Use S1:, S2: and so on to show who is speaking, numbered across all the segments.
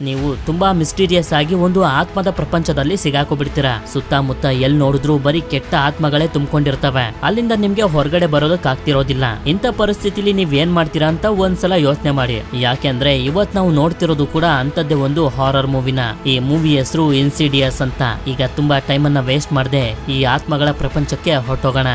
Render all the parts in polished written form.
S1: ನೀವು ತುಂಬಾ ಮಿಸ್ಟೀರಿಯಸ್ ಆಗಿ ಒಂದು ಆತ್ಮದ ಪ್ರಪಂಚದಲ್ಲಿ ಸಿಗಾಕೋಬಿಡ್ತೀರಾ. ಸುತ್ತಮುತ್ತ ಎಲ್ ನೋಡಿದ್ರು ಬರೀ ಕೆಟ್ಟ ಆತ್ಮಗಳೇ ತುಂಬಿಕೊಂಡಿರ್ತವೆ. ಅಲ್ಲಿಂದ ನಿಮ್ಗೆ ಹೊರಗಡೆ ಬರೋದಕ್ ಆಗ್ತಿರೋದಿಲ್ಲ. ಇಂಥ ಪರಿಸ್ಥಿತಿಲಿ ನೀವ್ ಏನ್ ಮಾಡ್ತೀರಾ ಅಂತ ಒಂದ್ಸಲ ಯೋಚನೆ ಮಾಡಿ. ಯಾಕೆಂದ್ರೆ ಇವತ್ ನಾವು ನೋಡ್ತಿರೋದು ಕೂಡ ಅಂತದ್ದೇ ಒಂದು ಹಾರರ್ ಮೂವಿನ. ಈ ಮೂವಿ ಹೆಸರು ಇನ್ಸಿಡಿಯಸ್ ಅಂತ. ಈಗ ತುಂಬಾ ಟೈಮ್ ಅನ್ನ ವೇಸ್ಟ್ ಮಾಡದೆ ಈ ಆತ್ಮಗಳ ಪ್ರಪಂಚಕ್ಕೆ ಹೊರಟೋಗೋಣ.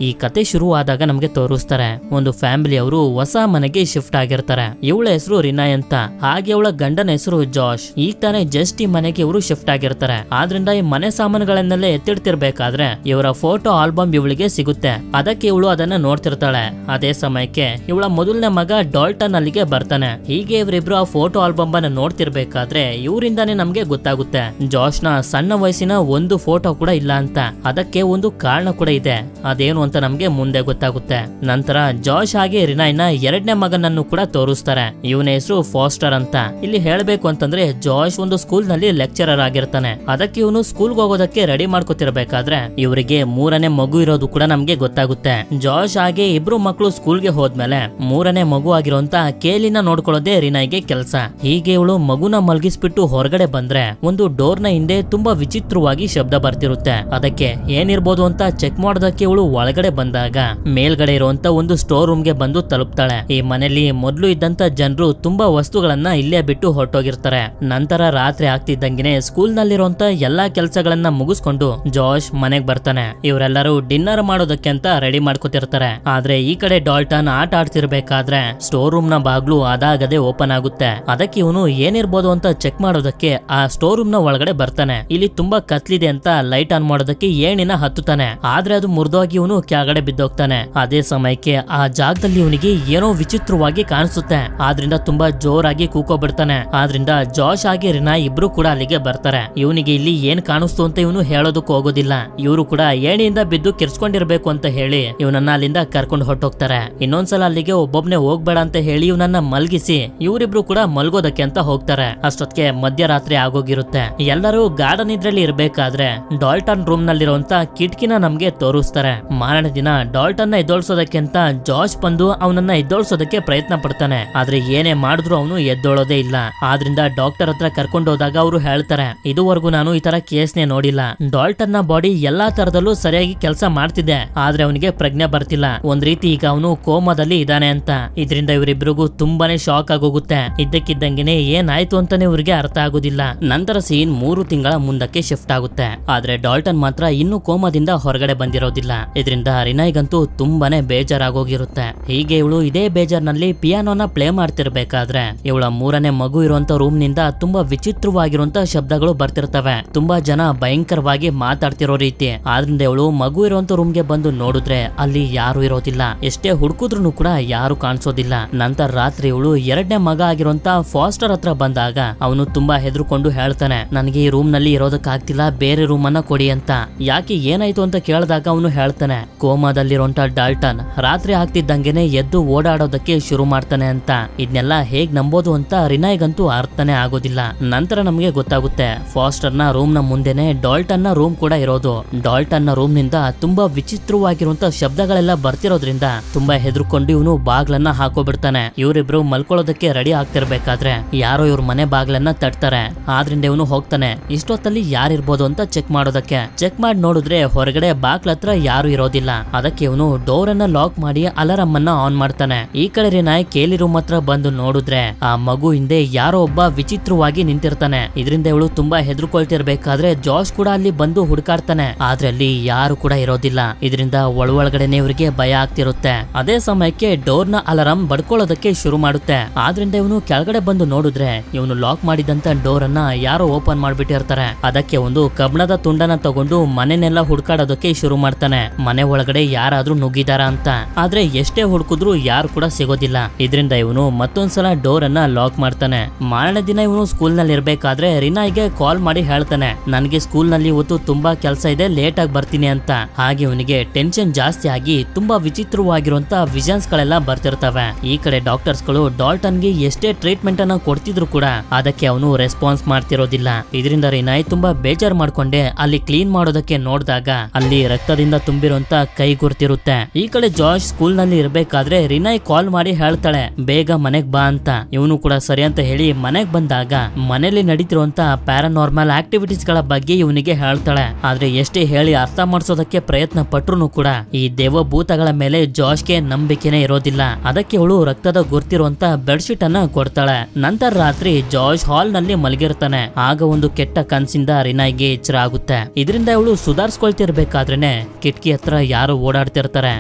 S1: ಈ ಕತೆ ಶುರುವಾದಾಗ ನಮ್ಗೆ ತೋರಿಸ್ತಾರೆ ಒಂದು ಫ್ಯಾಮಿಲಿ ಅವರು ಹೊಸ ಮನೆಗೆ ಶಿಫ್ಟ್ ಆಗಿರ್ತಾರೆ. ಇವಳ ಹೆಸರು ರಿನಾಯ್ ಅಂತ, ಹಾಗೆ ಅವಳ ಗಂಡನ ಹೆಸರು ಜಾಶ್. ಈಗ ತಾನೇ ಜಸ್ಟ್ ಈ ಮನೆಗೆ ಇವರು ಶಿಫ್ಟ್ ಆಗಿರ್ತಾರೆ. ಆದ್ರಿಂದ ಈ ಮನೆ ಸಾಮಾನುಗಳನ್ನೆಲ್ಲ ಎತ್ತಿಡ್ತಿರ್ಬೇಕಾದ್ರೆ ಇವರ ಫೋಟೋ ಆಲ್ಬಮ್ ಇವಳಿಗೆ ಸಿಗುತ್ತೆ. ಅದಕ್ಕೆ ಇವಳು ಅದನ್ನ ನೋಡ್ತಿರ್ತಾಳೆ. ಅದೇ ಸಮಯಕ್ಕೆ ಇವಳ ಮೊದಲನೇ ಮಗ ಡಾಲ್ಟನ್ ಅಲ್ಲಿಗೆ ಬರ್ತಾನೆ. ಹೀಗೆ ಇವರಿಬ್ರು ಆ ಫೋಟೋ ಆಲ್ಬಮ್ ಅನ್ನ ನೋಡ್ತಿರ್ಬೇಕಾದ್ರೆ ಇವರಿಂದಾನೇ ನಮ್ಗೆ ಗೊತ್ತಾಗುತ್ತೆ ಜಾಶ್ ನ ಸಣ್ಣ ವಯಸ್ಸಿನ ಒಂದು ಫೋಟೋ ಕೂಡ ಇಲ್ಲ ಅಂತ. ಅದಕ್ಕೆ ಒಂದು ಕಾರಣ ಕೂಡ ಇದೆ. ಅದೇನು ಅಂತ ನಮ್ಗೆ ಮುಂದೆ ಗೊತ್ತಾಗುತ್ತೆ. ನಂತರ ಜಾಶ್ ಹಾಗೆ ರಿನಾಯ್ನ ಎರಡನೇ ಮಗನನ್ನು ಕೂಡ ತೋರಿಸ್ತಾರೆ. ಇವನ ಹೆಸರು ಫಾಸ್ಟರ್ ಅಂತ. ಇಲ್ಲಿ ಹೇಳ್ಬೇಕು ಅಂತಂದ್ರೆ ಜಾಶ್ ಒಂದು ಸ್ಕೂಲ್ ನಲ್ಲಿ ಲೆಕ್ಚರರ್ ಆಗಿರ್ತಾನೆ. ಅದಕ್ಕೆ ಇವನು ಸ್ಕೂಲ್ಗೆ ಹೋಗೋದಕ್ಕೆ ರೆಡಿ ಮಾಡ್ಕೊತಿರ್ಬೇಕಾದ್ರೆ ಇವರಿಗೆ ಮೂರನೇ ಮಗು ಇರೋದು ಕೂಡ ನಮ್ಗೆ ಗೊತ್ತಾಗುತ್ತೆ. ಜಾಶ್ ಹಾಗೆ ಇಬ್ರು ಮಕ್ಕಳು ಸ್ಕೂಲ್ಗೆ ಹೋದ್ಮೇಲೆ ಮೂರನೇ ಮಗು ಆಗಿರೋಂತ ಕೇಲಿನ ನೋಡ್ಕೊಳ್ಳೋದೇ ರಿನಾಯ್ಗೆ ಕೆಲಸ. ಹೀಗೆ ಇವಳು ಮಗುನ ಮಲಗಿಸ್ಬಿಟ್ಟು ಹೊರಗಡೆ ಬಂದ್ರೆ ಒಂದು ಡೋರ್ ನ ಹಿಂದೆ ತುಂಬಾ ವಿಚಿತ್ರವಾಗಿ ಶಬ್ದ ಬರ್ತಿರುತ್ತೆ. ಅದಕ್ಕೆ ಏನಿರ್ಬೋದು ಅಂತ ಚೆಕ್ ಮಾಡೋದಕ್ಕೆ ಇವಳು ಒಳಗಡೆ ಬಂದಾಗ ಮೇಲ್ಗಡೆ ಇರುವಂತ ಒಂದು ಸ್ಟೋರ್ ರೂಮ್ ಗೆ ಬಂದು ತಲುಪ್ತಾಳೆ. ಈ ಮನೆಯಲ್ಲಿ ಮೊದಲು ಇದ್ದಂತ ಜನರು ತುಂಬಾ ವಸ್ತುಗಳನ್ನ ಇಲ್ಲೇ ಬಿಟ್ಟು ಹೊರಟೋಗಿರ್ತಾರೆ. ನಂತರ ರಾತ್ರಿ ಆಗ್ತಿದ್ದಂಗೆನೆ ಸ್ಕೂಲ್ ನಲ್ಲಿರುವಂತ ಎಲ್ಲಾ ಕೆಲಸಗಳನ್ನ ಮುಗಿಸ್ಕೊಂಡು ಜಾಶ್ ಮನೆಗ್ ಬರ್ತಾನೆ. ಇವರೆಲ್ಲರೂ ಡಿನ್ನರ್ ಮಾಡೋದಕ್ಕೆ ಅಂತ ರೆಡಿ ಮಾಡ್ಕೊತಿರ್ತಾರೆ. ಆದ್ರೆ ಈ ಕಡೆ ಡಾಲ್ಟನ್ ಆಟ ಆಡ್ತಿರ್ಬೇಕಾದ್ರೆ ಸ್ಟೋರ್ ರೂಮ್ ನ ಬಾಗ್ಲು ಅದಾಗದೆ ಓಪನ್ ಆಗುತ್ತೆ. ಅದಕ್ಕೆ ಇವನು ಏನಿರ್ಬೋದು ಅಂತ ಚೆಕ್ ಮಾಡೋದಕ್ಕೆ ಆ ಸ್ಟೋರ್ ರೂಮ್ ನ ಒಳಗಡೆ ಬರ್ತಾನೆ. ಇಲ್ಲಿ ತುಂಬಾ ಕತ್ಲಿದೆ ಅಂತ ಲೈಟ್ ಆನ್ ಮಾಡೋದಕ್ಕೆ ಏಣಿನ ಹತ್ತುತ್ತಾನೆ. ಆದ್ರೆ ಅದು ಮುರಿದೋಗಿ ಇವನು ಕೆಳಗಡೆ ಬಿದ್ದೋಗ್ತಾನೆ. ಅದೇ ಸಮಯಕ್ಕೆ ಆ ಜಾಗದಲ್ಲಿ ಇವನಿಗೆ ಏನೋ ವಿಚಿತ್ರವಾಗಿ ಕಾಣಿಸುತ್ತೆ. ಆದ್ರಿಂದ ತುಂಬಾ ಜೋರಾಗಿ ಕೂಕೋಬಿಡ್ತಾನೆ. ಆದ್ರಿಂದ ಜಾಶ್ ಹಾಗೆ ರಿನಾಯ್ ಇಬ್ರು ಕೂಡ ಅಲ್ಲಿಗೆ ಬರ್ತಾರೆ. ಇವನಿಗೆ ಇಲ್ಲಿ ಏನ್ ಕಾಣಿಸ್ತು ಅಂತ ಇವನು ಹೇಳೋದಕ್ಕೆ ಹೋಗೋದಿಲ್ಲ. ಇವರು ಕೂಡ ಏಣಿಯಿಂದ ಬಿದ್ದು ಕಿರ್ಸ್ಕೊಂಡಿರ್ಬೇಕು ಅಂತ ಹೇಳಿ ಇವನನ್ನ ಅಲ್ಲಿಂದ ಕರ್ಕೊಂಡು ಹೊರಟೋಗ್ತಾರೆ. ಇನ್ನೊಂದ್ಸಲ ಅಲ್ಲಿಗೆ ಒಬ್ಬೊಬ್ನೆ ಹೋಗ್ಬೇಡ ಅಂತ ಹೇಳಿ ಇವನನ್ನ ಮಲ್ಗಿಸಿ ಇವರಿಬ್ರು ಕೂಡ ಮಲ್ಗೋದಕ್ಕೆ ಅಂತ ಹೋಗ್ತಾರೆ. ಅಷ್ಟೊತ್ತಿಗೆ ಮಧ್ಯರಾತ್ರಿ ಆಗೋಗಿರುತ್ತೆ. ಎಲ್ಲರೂ ಗಾರ್ಡನ್ ಇದ್ರಲ್ಲಿ ಇರ್ಬೇಕಾದ್ರೆ ಡಾಲ್ಟನ್ ರೂಮ್ ನಲ್ಲಿರುವಂತ ಕಿಟಕಿನ ನಮ್ಗೆ ತೋರಿಸ್ತಾರೆ. ಮಾರನೇ ದಿನ ಡಾಲ್ಟನ್ ಎದ್ದೋಳ್ಸೋದಕ್ಕೆ ಅಂತ ಜಾಶ್ ಬಂದು ಅವನನ್ನ ಎದ್ದೋಳ್ಸೋದಕ್ಕೆ ಪ್ರಯತ್ನ ಪಡ್ತಾನೆ. ಆದ್ರೆ ಏನೇ ಮಾಡಿದ್ರು ಅವನು ಎದ್ದೋಳೋದೇ ಇಲ್ಲ. ಆದ್ರಿಂದ ಡಾಕ್ಟರ್ ಹತ್ರ ಕರ್ಕೊಂಡು ಹೋದಾಗ ಅವರು ಹೇಳ್ತಾರೆ, ಇದುವರೆಗೂ ನಾನು ಈ ತರ ಕೇಸ್ನೇ ನೋಡಿಲ್ಲ. ಡಾಲ್ಟನ್ ನ ಬಾಡಿ ಎಲ್ಲಾ ತರದಲ್ಲೂ ಸರಿಯಾಗಿ ಕೆಲಸ ಮಾಡ್ತಿದೆ. ಆದ್ರೆ ಅವನಿಗೆ ಪ್ರಜ್ಞೆ ಬರ್ತಿಲ್ಲ. ಒಂದ್ ರೀತಿ ಈಗ ಅವನು ಕೋಮಾದಲ್ಲಿ ಇದ್ದಾನೆ ಅಂತ. ಇದರಿಂದ ಇವರಿಬ್ರಿಗೂ ತುಂಬಾನೇ ಶಾಕ್ ಆಗೋಗುತ್ತೆ. ಇದ್ದಕ್ಕಿದ್ದಂಗೆನೆ ಏನಾಯ್ತು ಅಂತಾನೆ ಇವ್ರಿಗೆ ಅರ್ಥ ಆಗೋದಿಲ್ಲ. ನಂತರ ಸೀನ್ 3 ತಿಂಗಳ ಮುಂದಕ್ಕೆ ಶಿಫ್ಟ್ ಆಗುತ್ತೆ. ಆದ್ರೆ ಡಾಲ್ಟನ್ ಮಾತ್ರ ಇನ್ನೂ ಕೋಮಾದಿಂದ ಹೊರಗಡೆ ಬಂದಿರೋದಿಲ್ಲ. ಇದರಿಂದ ರಿನಾಯ್ಗಂತೂ ತುಂಬಾನೇ ಬೇಜಾರಾಗೋಗಿರುತ್ತೆ. ಹೀಗೆ ಇವಳು ಇದೇ ಬೇಜಾರ್ನಲ್ಲಿ ಪಿಯಾನೋನ ಪ್ಲೇ ಮಾಡ್ತಿರ್ಬೇಕಾದ್ರೆ ಇವಳ ಮೂರನೇ ಮಗು ಇರುವಂತ ರೂಮ್ ನಿಂದ ತುಂಬಾ ವಿಚಿತ್ರವಾಗಿರುವಂತ ಶಬ್ದಗಳು ಬರ್ತಿರ್ತವೆ. ತುಂಬಾ ಜನ ಭಯಂಕರವಾಗಿ ಮಾತಾಡ್ತಿರೋ ರೀತಿ. ಆದ್ರಿಂದ ಇವಳು ಮಗು ಇರುವಂತ ರೂಮ್ ಗೆ ಬಂದು ನೋಡಿದ್ರೆ ಅಲ್ಲಿ ಯಾರು ಇರೋದಿಲ್ಲ. ಎಷ್ಟೇ ಹುಡುಕಿದ್ರು ಕೂಡ ಯಾರು ಕಾಣಿಸೋದಿಲ್ಲ. ನಂತರ ರಾತ್ರಿ ಇವಳು ಎರಡನೇ ಮಗ ಆಗಿರುವಂತ ಫಾಸ್ಟರ್ ಹತ್ರ ಬಂದಾಗ ಅವನು ತುಂಬಾ ಹೆದರ್ಕೊಂಡು ಹೇಳ್ತಾನೆ, ನನಗೆ ಈ ರೂಮ್ ನಲ್ಲಿ ಇರೋದಕ್ಕಾಗ್ತಿಲ್ಲ, ಬೇರೆ ರೂಮ್ ಅನ್ನ ಕೊಡಿ ಅಂತ. ಯಾಕೆ ಏನಾಯ್ತು ಅಂತ ಕೇಳಿದಾಗ ಅವನು ಹೇಳ್ತಾನೆ, ಕೋಮಾದಲ್ಲಿರುವಂತ ಡಾಲ್ಟನ್ ರಾತ್ರಿ ಆಗ್ತಿದ್ದಂಗೆನೆ ಎದ್ದು ಓಡಾಡೋದಕ್ಕೆ ಶುರು ಮಾಡ್ತಾನೆ ಅಂತ. ಇದನ್ನೆಲ್ಲ ಹೇಗ್ ನಂಬೋದು ಅಂತ ರಿನಾಯ್ಗಂತೂ ಅರ್ಥನೇ ಆಗೋದಿಲ್ಲ. ನಂತರ ನಮ್ಗೆ ಗೊತ್ತಾಗುತ್ತೆ ಫಾಸ್ಟರ್ ನ ರೂಮ್ ನ ಮುಂದೆನೆ ಡಾಲ್ಟನ್ ನ ರೂಮ್ ಕೂಡ ಇರೋದು. ಡಾಲ್ಟನ್ ನ ರೂಮ್ ನಿಂದ ತುಂಬಾ ವಿಚಿತ್ರವಾಗಿರುವಂತ ಶಬ್ದಗಳೆಲ್ಲ ಬರ್ತಿರೋದ್ರಿಂದ ತುಂಬಾ ಹೆದರ್ಕೊಂಡು ಇವನು ಬಾಗ್ಲನ್ನ ಹಾಕೋಬಿಡ್ತಾನೆ. ಇವರಿಬ್ರು ಮಲ್ಕೊಳ್ಳೋದಕ್ಕೆ ರೆಡಿ ಆಗ್ತಿರ್ಬೇಕಾದ್ರೆ ಯಾರೋ ಇವ್ರ ಮನೆ ಬಾಗ್ಲನ್ನ ತಟ್ತಾರೆ. ಆದ್ರಿಂದ ಇವನು ಹೋಗ್ತಾನೆ. ಇಷ್ಟೊತ್ತಲ್ಲಿ ಯಾರಿರ್ಬೋದು ಅಂತ ಚೆಕ್ ಮಾಡೋದಕ್ಕೆ. ಚೆಕ್ ಮಾಡಿ ನೋಡಿದ್ರೆ ಹೊರಗಡೆ ಬಾಗ್ಲ ಹತ್ರ ಯಾರು ಇರೋದಿಲ್ಲ. ಅದಕ್ಕೆ ಇವನು ಡೋರ್ ಅನ್ನ ಲಾಕ್ ಮಾಡಿ ಅಲಾರಂ ಅನ್ನ ಆನ್ ಮಾಡ್ತಾನೆ. ಈ ಕಡೆ ರಿನಾಯ್ ಕೇಲಿ ರೂಮ್ ಹತ್ರ ಬಂದು ನೋಡಿದ್ರೆ ಆ ಮಗು ಹಿಂದೆ ಯಾರೋ ಒಬ್ಬ ವಿಚಿತ್ರವಾಗಿ ನಿಂತಿರ್ತಾನೆ. ಇದರಿಂದ ಇವಳು ತುಂಬಾ ಹೆದರ್ಕೊಳ್ತಿರ್ಬೇಕಾದ್ರೆ ಜಾಶ್ ಕೂಡ ಅಲ್ಲಿ ಬಂದು ಹುಡುಕಾಡ್ತಾನೆ. ಆದ್ರೆ ಅಲ್ಲಿ ಯಾರು ಕೂಡ ಇರೋದಿಲ್ಲ. ಇದರಿಂದ ಒಳಗಡೆನೆ ಇವರಿಗೆ ಭಯ ಆಗ್ತಿರುತ್ತೆ. ಅದೇ ಸಮಯಕ್ಕೆ ಡೋರ್ ನ ಅಲಾರಂ ಬಡ್ಕೊಳ್ಳೋದಕ್ಕೆ ಶುರು ಮಾಡುತ್ತೆ. ಆದ್ರಿಂದ ಇವನು ಕೆಳಗಡೆ ಬಂದು ನೋಡಿದ್ರೆ ಇವನು ಲಾಕ್ ಮಾಡಿದಂತ ಡೋರ್ ಅನ್ನ ಯಾರೋ ಓಪನ್ ಮಾಡ್ಬಿಟ್ಟಿರ್ತಾರೆ. ಅದಕ್ಕೆ ಒಂದು ಕಬ್ಣದ ತುಂಡನ ತಗೊಂಡು ಮನೆನೆಲ್ಲ ಹುಡುಕಾಡೋದಕ್ಕೆ ಶುರು ಮಾಡ್ತಾನೆ. ಮನೆ ಒಳಗಡೆ ಒಳಗಡೆ ಯಾರಾದ್ರೂ ನುಗ್ಗಿದಾರ ಅಂತ. ಆದ್ರೆ ಎಷ್ಟೇ ಹುಡುಕಿದ್ರು ಯಾರು ಕೂಡ ಸಿಗೋದಿಲ್ಲ. ಇದರಿಂದ ಇವನು ಮತ್ತೊಂದ್ಸಲ ಡೋರ್ ಅನ್ನ ಲಾಕ್ ಮಾಡ್ತಾನೆ. ಮಾರನೇ ದಿನ ಇವನು ಸ್ಕೂಲ್ ನಲ್ಲಿ ಇರ್ಬೇಕಾದ್ರೆ ರಿನಾಯ್ಗೆ ಕಾಲ್ ಮಾಡಿ ಹೇಳ್ತಾನೆ, ನನ್ಗೆ ಸ್ಕೂಲ್ ನಲ್ಲಿ ಇವತ್ತು ತುಂಬಾ ಕೆಲಸ ಇದೆ, ಲೇಟ್ ಆಗಿ ಬರ್ತೀನಿ ಅಂತ. ಹಾಗೆ ಇವನಿಗೆ ಟೆನ್ಷನ್ ಜಾಸ್ತಿ ಆಗಿ ತುಂಬಾ ವಿಚಿತ್ರವಾಗಿರುವಂತ ವಿಷನ್ಸ್ ಗಳೆಲ್ಲ ಬರ್ತಿರ್ತವೆ. ಈ ಕಡೆ ಡಾಕ್ಟರ್ಸ್ ಗಳು ಡಾಲ್ಟನ್ ಗೆ ಎಷ್ಟೇ ಟ್ರೀಟ್ಮೆಂಟ್ ಅನ್ನ ಕೊಡ್ತಿದ್ರು ಕೂಡ ಅದಕ್ಕೆ ಅವನು ರೆಸ್ಪಾನ್ಸ್ ಮಾಡ್ತಿರೋದಿಲ್ಲ. ಇದರಿಂದ ರಿನಾಯ್ ತುಂಬಾ ಬೇಜಾರ್ ಮಾಡ್ಕೊಂಡೆ ಅಲ್ಲಿ ಕ್ಲೀನ್ ಮಾಡೋದಕ್ಕೆ ನೋಡಿದಾಗ ಅಲ್ಲಿ ರಕ್ತದಿಂದ ತುಂಬಿರುವಂತ ಕೈ ಗುರ್ತಿರುತ್ತೆ. ಈ ಕಡೆ ಜಾರ್ಜ್ ಸ್ಕೂಲ್ ನಲ್ಲಿ ಇರ್ಬೇಕಾದ್ರೆ ರಿನಾಯ್ ಕಾಲ್ ಮಾಡಿ ಹೇಳ್ತಾಳೆ, ಬೇಗ ಮನೆಗ್ ಬಾ ಅಂತ. ಇವನು ಕೂಡ ಸರಿ ಅಂತ ಹೇಳಿ ಮನೆಗ್ ಬಂದಾಗ ಮನೆಯಲ್ಲಿ ನಡೀತಿರುವಂತ ಪ್ಯಾರಾನಾರ್ಮಲ್ ಆಕ್ಟಿವಿಟೀಸ್ ಗಳ ಬಗ್ಗೆ ಇವನಿಗೆ ಹೇಳ್ತಾಳೆ. ಆದ್ರೆ ಎಷ್ಟೇ ಹೇಳಿ ಅರ್ಥ ಮಾಡಿಸೋದಕ್ಕೆ ಪ್ರಯತ್ನ ಪಟ್ರು ಕೂಡ ಈ ದೇವಭೂತಗಳ ಮೇಲೆ ಜಾರ್ಜ್ಗೆ ನಂಬಿಕೆನೆ ಇರೋದಿಲ್ಲ. ಅದಕ್ಕೆ ಅವಳು ರಕ್ತದ ಗುರ್ತಿರುವಂತ ಬೆಡ್ಶೀಟ್ ಅನ್ನ ಕೊಡ್ತಾಳೆ. ನಂತರ ರಾತ್ರಿ ಜಾರ್ಜ್ ಹಾಲ್ ನಲ್ಲಿ ಮಲಗಿರ್ತಾನೆ. ಆಗ ಒಂದು ಕೆಟ್ಟ ಕನ್ಸಿಂದ ರಿನಾಯ್ಗೆ ಎಚ್ಚರ ಆಗುತ್ತೆ. ಇದರಿಂದ ಇವಳು ಸುಧಾರಿಸ್ಕೊಳ್ತಿರ್ಬೇಕಾದ್ರೇನೆ ಕಿಟಕಿ ಹತ್ರ ಯಾರು ಓಡಾಡ್ತಿರ್ತಾರೆ.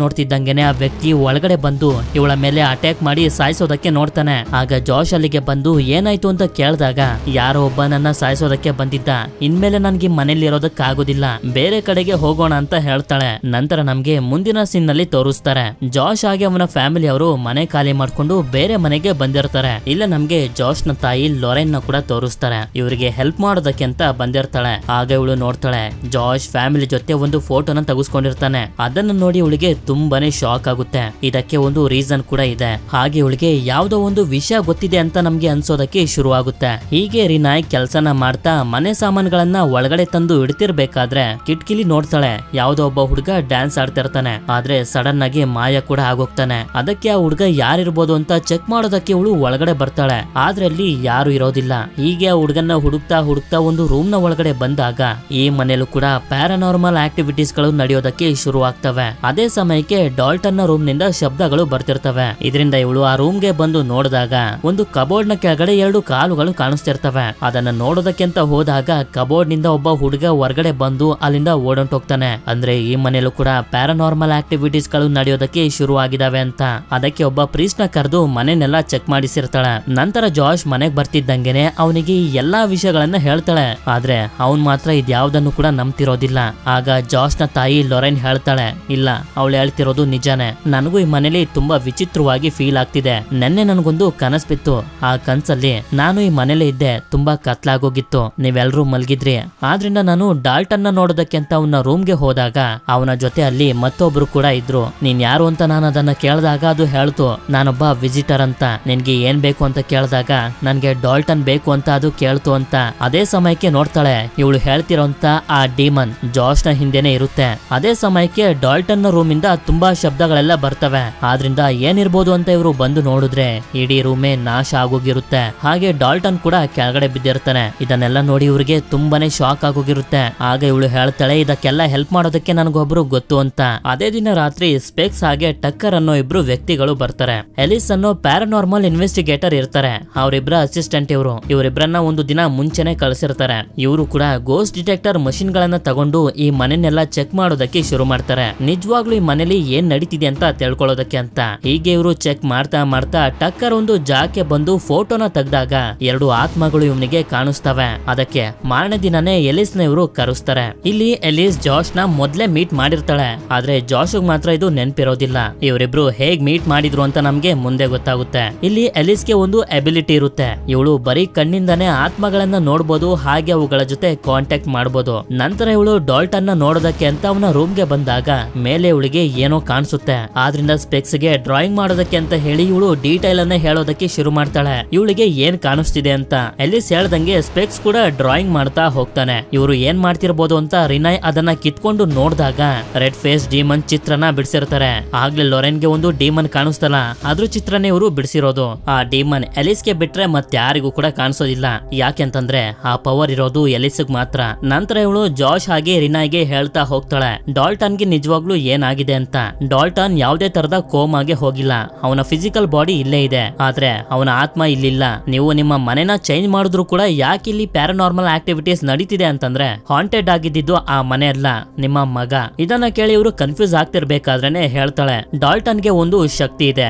S1: ನೋಡ್ತಿದ್ದಂಗೆನೆ ಆ ವ್ಯಕ್ತಿ ಒಳಗಡೆ ಬಂದು ಇವಳ ಮೇಲೆ ಅಟ್ಯಾಕ್ ಮಾಡಿ ಸಾಯಿಸೋದಕ್ಕೆ ನೋಡ್ತಾನೆ. ಆಗ ಜಾರ್ಜ್ ಅಲ್ಲಿಗೆ ಬಂದು ಏನಾಯ್ತು ಅಂತ ಕೇಳಿದಾಗ ಯಾರೋ ಒಬ್ಬ ನನ್ನ ಸಾಯಿಸೋದಕ್ಕೆ ಬಂದಿದ್ದ, ಇನ್ಮೇಲೆ ನನ್ಗೆ ಮನೇಲಿ ಇರೋದಕ್ಕೆ ಆಗೋದಿಲ್ಲ, ಬೇರೆ ಕಡೆಗೆ ಹೋಗೋಣ ಅಂತ ಹೇಳ್ತಾಳೆ. ನಂತರ ನಮ್ಗೆ ಮುಂದಿನ ಸೀನ್ ನಲ್ಲಿ ತೋರಿಸ್ತಾರೆ. ಜಾರ್ಜ್ ಹಾಗೆ ಅವನ ಫ್ಯಾಮಿಲಿ ಅವರು ಮನೆ ಖಾಲಿ ಮಾಡ್ಕೊಂಡು ಬೇರೆ ಮನೆಗೆ ಬಂದಿರ್ತಾರೆ. ಇಲ್ಲ ನಮ್ಗೆ ಜಾರ್ಜ್ ನ ತಾಯಿ ಲೊರೆನ್ ನ ಕೂಡ ತೋರಿಸ್ತಾರೆ. ಇವರಿಗೆ ಹೆಲ್ಪ್ ಮಾಡೋದಕ್ಕೆ ಅಂತ ಬಂದಿರ್ತಾಳೆ. ಆಗ ಇವಳು ನೋಡ್ತಾಳೆ ಜಾರ್ಜ್ ಫ್ಯಾಮಿಲಿ ಜೊತೆ ಒಂದು ಫೋಟೋನ ತೆಗೆಸ್ಕೊಂಡಿರ್ತಾನೆ. ಅದನ್ನ ನೋಡಿ ಇವಳಿಗೆ ತುಂಬಾನೇ ಶಾಕ್ ಆಗುತ್ತೆ. ಇದಕ್ಕೆ ಒಂದು ರೀಸನ್ ಕೂಡ ಇದೆ. ಹಾಗೆ ಇವಳಿಗೆ ಯಾವ್ದೋ ಒಂದು ವಿಷಯ ಗೊತ್ತಿದೆ ಅಂತ ನಮ್ಗೆ ಅನ್ಸೋದಕ್ಕೆ ಶುರು ಆಗುತ್ತೆ. ಹೀಗೆ ರಿನಾಯ್ ಕೆಲ್ಸನ ಮಾಡ್ತಾ ಮನೆ ಸಾಮಾನುಗಳನ್ನ ಒಳಗಡೆ ತಂದು ಇಡ್ತಿರ್ಬೇಕಾದ್ರೆ ಕಿಟಕಿಲಿ ನೋಡ್ತಾಳೆ ಯಾವ್ದೋ ಒಬ್ಬ ಹುಡುಗ ಡ್ಯಾನ್ಸ್ ಆಡ್ತಿರ್ತಾನೆ. ಆದ್ರೆ ಸಡನ್ ಆಗಿ ಮಾಯ ಕೂಡ ಆಗೋಗ್ತಾನೆ. ಅದಕ್ಕೆ ಆ ಹುಡುಗ ಯಾರಿರ್ಬೋದು ಅಂತ ಚೆಕ್ ಮಾಡೋದಕ್ಕೆ ಇವಳು ಒಳಗಡೆ ಬರ್ತಾಳೆ. ಆದ್ರೆ ಅಲ್ಲಿ ಯಾರು ಇರೋದಿಲ್ಲ. ಹೀಗೆ ಆ ಹುಡುಗನ್ನ ಹುಡುಕ್ತಾ ಒಂದು ರೂಮ್ ನ ಒಳಗಡೆ ಬಂದಾಗ ಈ ಮನೆಯಲ್ಲೂ ಕೂಡ ಪ್ಯಾರಾನಾರ್ಮಲ್ ಆಕ್ಟಿವಿಟೀಸ್ ಗಳು ನಡೆಯೋದಕ್ಕೆ ಶುರು ಆಗ್ತವೆ. ಅದೇ ಸಮಯಕ್ಕೆ ಡಾಲ್ಟನ್ ನ ರೂಮ್ ನಿಂದ ಶಬ್ದಗಳು ಬರ್ತಿರ್ತವೆ. ಇದರಿಂದ ಇವಳು ಆ ರೂಮ್ ಗೆ ಬಂದು ನೋಡಿದಾಗ ಒಂದು ಕಬೋರ್ಡ್ ನ ಕೆಳಗಡೆ 2 ಕಾಲುಗಳು ಕಾಣಿಸ್ತಿರ್ತವೆ. ಅದನ್ನ ನೋಡೋದಕ್ಕೆ ಅಂತ ಹೋದಾಗ ಕಬೋರ್ಡ್ ನಿಂದ ಒಬ್ಬ ಹುಡುಗ ಹೊರಗಡೆ ಬಂದು ಅಲ್ಲಿಂದ ಓಡೊಂಟೋಗ್ತಾನೆ. ಅಂದ್ರೆ ಈ ಮನೆಯಲ್ಲೂ ಕೂಡ ಪ್ಯಾರಾನಾರ್ಮಲ್ ಆಕ್ಟಿವಿಟೀಸ್ ಗಳು ನಡೆಯೋದಕ್ಕೆ ಶುರು ಆಗಿದಾವೆ ಅಂತ. ಅದಕ್ಕೆ ಒಬ್ಬ ಪ್ರೀಸ್ಟ್ ನ ಕರೆದು ಮನೆನೆಲ್ಲ ಚೆಕ್ ಮಾಡಿಸಿರ್ತಾಳೆ. ನಂತರ ಜಾರ್ಜ್ ಮನೆಗ್ ಬರ್ತಿದ್ದಂಗೆನೆ ಅವನಿಗೆ ಎಲ್ಲಾ ವಿಷಯಗಳನ್ನ ಹೇಳ್ತಾಳೆ. ಆದ್ರೆ ಅವನ್ ಮಾತ್ರ ಇದ್ಯಾವ್ದನ್ನು ಕೂಡ ನಂಬ್ತಿರೋದಿಲ್ಲ. ಆಗ ಜಾರ್ಜ್ ನ ತಾಯಿ ಲೊರೆನ್ ಹೇಳ್ತಾಳೆ, ಇಲ್ಲ ಅವಳು ಹೇಳ್ತಿರೋದು ನಿಜಾನೇ, ನನಗೂ ಈ ಮನೇಲಿ ತುಂಬಾ ವಿಚಿತ್ರವಾಗಿ ಫೀಲ್ ಆಗ್ತಿದೆ. ನೆನ್ನೆ ನನಗೊಂದು ಕನಸು ಬಿತ್ತು. ಆ ಕನ್ಸಲ್ಲಿ ನಾನು ಈ ಮನೇಲಿ ಇದ್ದೆ, ತುಂಬಾ ಕತ್ಲಾಗೋಗಿತ್ತು, ನೀವೆಲ್ರೂ ಮಲ್ಗಿದ್ರಿ. ಆದ್ರಿಂದ ನಾನು ಡಾಲ್ಟನ್ ನ ನೋಡೋದಕ್ಕೆ ಅಂತ ಅವನ ರೂಮ್ಗೆ ಹೋದಾಗ ಅವನ ಜೊತೆ ಅಲ್ಲಿ ಮತ್ತೊಬ್ರು ಕೂಡ ಇದ್ರು. ನೀನ್ ಯಾರು ಅಂತ ನಾನು ಅದನ್ನ ಕೇಳಿದಾಗ ಅದು ಹೇಳ್ತು ನಾನೊಬ್ಬ ವಿಸಿಟರ್ ಅಂತ. ನಿನ್ಗೆ ಏನ್ ಬೇಕು ಅಂತ ಕೇಳಿದಾಗ ನನ್ಗೆ ಡಾಲ್ಟನ್ ಬೇಕು ಅಂತ ಅದು ಕೇಳ್ತು ಅಂತ. ಅದೇ ಸಮಯಕ್ಕೆ ನೋಡ್ತಾಳೆ ಇವಳು ಹೇಳ್ತಿರೋಂತ ಆ ಡಿಮನ್ ಜಾರ್ಜ್ ನ ಹಿಂದೆನೆ ಇರುತ್ತೆ. ಅದೇ ಸಮಯಕ್ಕೆ ಡಾಲ್ಟನ್ ನ ರೂಮ್ ಇಂದ ತುಂಬಾ ಶಬ್ದಗಳೆಲ್ಲ ಬರ್ತವೆ. ಆದ್ರಿಂದ ಏನಿರ್ಬೋದು ಅಂತ ಇವರು ಬಂದು ನೋಡಿದ್ರೆ ಇಡೀ ರೂಮೇ ನಾಶ ಆಗೋಗಿರುತ್ತೆ. ಹಾಗೆ ಡಾಲ್ಟನ್ ಕೂಡ ಕೆಳಗಡೆ ಬಿದ್ದಿರ್ತಾನೆ. ಇದನ್ನೆಲ್ಲ ನೋಡಿ ಇವ್ರಿಗೆ ತುಂಬಾನೇ ಶಾಕ್ ಆಗೋಗಿರುತ್ತೆ. ಆಗ ಇವಳು ಹೇಳ್ತಾಳೆ ಇದಕ್ಕೆಲ್ಲ ಹೆಲ್ಪ್ ಮಾಡೋದಕ್ಕೆ ನನಗೊಬ್ರು ಗೊತ್ತು ಅಂತ. ಅದೇ ದಿನ ರಾತ್ರಿ ಸ್ಪೆಕ್ಸ್ ಹಾಗೆ ಟಕ್ಕರ್ ಅನ್ನೋ ಇಬ್ರು ವ್ಯಕ್ತಿಗಳು ಬರ್ತಾರೆ. ಎಲಿಸ್ ಅನ್ನೋ ಪ್ಯಾರಾನಾರ್ಮಲ್ ಇನ್ವೆಸ್ಟಿಗೇಟರ್ ಇರ್ತಾರೆ. ಅವರಿಬ್ಬರ ಅಸಿಸ್ಟೆಂಟ್ ಇವರಿಬ್ಬರನ್ನ ಒಂದು ದಿನ ಮುಂಚೆನೆ ಕಳಿಸಿರ್ತಾರೆ. ಇವರು ಕೂಡ ಗೋಸ್ಟ್ ಡಿಟೆಕ್ಟರ್ ಮಷಿನ್ ಗಳನ್ನ ತಗೊಂಡು ಈ ಮನೆನೆಲ್ಲ ಚೆಕ್ ಮಾಡೋದಕ್ಕೆ ಶುರು ಮಾಡ್ತಾರೆ. ನಿಜವಾಗ್ಲೂ ಈ ಮನೇಲಿ ಏನ್ ನಡೀತಿದೆ ಅಂತ ತಿಳ್ಕೊಳ್ಳೋದಕ್ಕೆ ಅಂತ. ಹೀಗೆ ಇವರು ಚೆಕ್ ಮಾಡ್ತಾ ಟಕ್ಕರ್ ಒಂದು ಜಾಗಕ್ಕೆ ಬಂದು ಫೋಟೋನ ತೆಗೆದಾಗ 2 ಆತ್ಮಗಳು ಇವನಿಗೆ ಕಾಣಿಸ್ತವೆ. ಅದಕ್ಕೆ ಮಾರನೇ ದಿನನೇ ಎಲಿಸ್ ನ ಇವರು ಕರೆಸ್ತಾರೆ. ಇಲ್ಲಿ ಎಲಿಸ್ ಜಾರ್ಜ್ ನ ಮೊದ್ಲೇ ಮೀಟ್ ಮಾಡಿರ್ತಾಳೆ. ಆದ್ರೆ ಜಾರ್ಜ್ ಮಾತ್ರ ಇದು ನೆನ್ಪಿರೋದಿಲ್ಲ. ಇವರಿಬ್ರು ಹೇಗ್ ಮೀಟ್ ಮಾಡಿದ್ರು ಅಂತ ನಮ್ಗೆ ಮುಂದೆ ಗೊತ್ತಾಗುತ್ತೆ. ಇಲ್ಲಿ ಎಲಿಸ್ಗೆ ಒಂದು ಎಬಿಲಿಟಿ ಇರುತ್ತೆ. ಇವಳು ಬರೀ ಕಣ್ಣಿಂದಾನೇ ಆತ್ಮಗಳನ್ನ ನೋಡ್ಬೋದು, ಹಾಗೆ ಅವುಗಳ ಜೊತೆ ಕಾಂಟ್ಯಾಕ್ಟ್ ಮಾಡಬಹುದು. ನಂತರ ಇವಳು ಡಾಲ್ಟನ್ ನ ನೋಡೋದಕ್ಕೆ ಅಂತ ಅವನ ರೂಮ್ ಗೆ ಬಂದಾಗ ಮೇಲೆ ಇವಳಿಗೆ ಏನೋ ಕಾಣಿಸುತ್ತೆ. ಆದ್ರಿಂದ ಸ್ಪೆಕ್ಸ್ ಗೆ ಡ್ರಾಯಿಂಗ್ ಮಾಡೋದಕ್ಕೆ ಅಂತ ಹೇಳಿ ಇವಳು ಡೀಟೈಲ್ ಅನ್ನ ಹೇಳೋದಕ್ಕೆ ಶುರು ಮಾಡ್ತಾಳೆ. ಇವಳಿಗೆ ಏನ್ ಕಾಣಿಸ್ತಿದೆ ಅಂತ. ಎಲಿಸ್ ಹೇಳ್ದಂಗೆ ಸ್ಪೆಕ್ಸ್ ಕೂಡ ಡ್ರಾಯಿಂಗ್ ಮಾಡ್ತಾ ಹೋಗ್ತಾನೆ. ಇವರು ಏನ್ ಮಾಡ್ತಿರ್ಬೋದು ಅಂತ ರಿನಾಯ್ ಅದನ್ನ ಕಿತ್ಕೊಂಡು ನೋಡಿದಾಗ ರೆಡ್ ಫೇಸ್ ಡಿಮನ್ ಚಿತ್ರನ ಬಿಡಿಸಿರ್ತಾರೆ. ಆಗ್ಲೇ ಲೊರೆನ್ಗೆ ಒಂದು ಡಿಮನ್ ಕಾಣಿಸ್ತಲ್ಲ, ಅದ್ರ ಚಿತ್ರನೇ ಇವರು ಬಿಡಿಸಿರೋದು. ಆ ಡಿಮನ್ ಎಲಿಸ್ಗೆ ಬಿಟ್ರೆ ಮತ್ತೆ ಯಾರಿಗೂ ಕೂಡ ಕಾಣಿಸೋದಿಲ್ಲ. ಯಾಕೆಂತಂದ್ರೆ ಆ ಪವರ್ ಇರೋದು ಎಲಿಸ್ಗ್ ಮಾತ್ರ. ನಂತರ ಇವಳು ಜಾರ್ಜ್ ಹಾಗೆ ರಿನಾಯ್ಗೆ ಹೇಳ್ತಾ ಹೋಗ್ತಾಳೆ ಡಾಲ್ಟನ್ಗೆ ನಿಜವಾಗ್ಲೂ ಏನಾಗಿದೆ ಅಂತ. ಡಾಲ್ಟನ್ ಯಾವುದೇ ತರದ ಕೋಮಾಗೆ ಹೋಗಿಲ್ಲ. ಅವನ ಫಿಸಿಕಲ್ ಬಾಡಿ ಇಲ್ಲೇ ಇದೆ, ಆದ್ರೆ ಅವನ ಆತ್ಮ ಇಲ್ಲಿಲ್ಲ. ನೀವು ನಿಮ್ಮ ಮನೆನ ಚೇಂಜ್ ಮಾಡಿದ್ರು ಕೂಡ ಯಾಕೆ ಇಲ್ಲಿ ಪ್ಯಾರಾನಾರ್ಮಲ್ ಆಕ್ಟಿವಿಟೀಸ್ ನಡೀತಿದೆ ಅಂತಂದ್ರೆ ಹಾಂಟೆಡ್ ಆಗಿದ್ದು ಆ ಮನೆ ಅಲ್ಲ, ನಿಮ್ಮ ಮಗ. ಇದನ್ನ ಕೇಳಿ ಇವರು ಕನ್ಫ್ಯೂಸ್ ಆಗ್ತಿರ್ಬೇಕಾದ್ರೇನೆ ಹೇಳ್ತಾಳೆ ಡಾಲ್ಟನ್ಗೆ ಒಂದು ಶಕ್ತಿ ಇದೆ.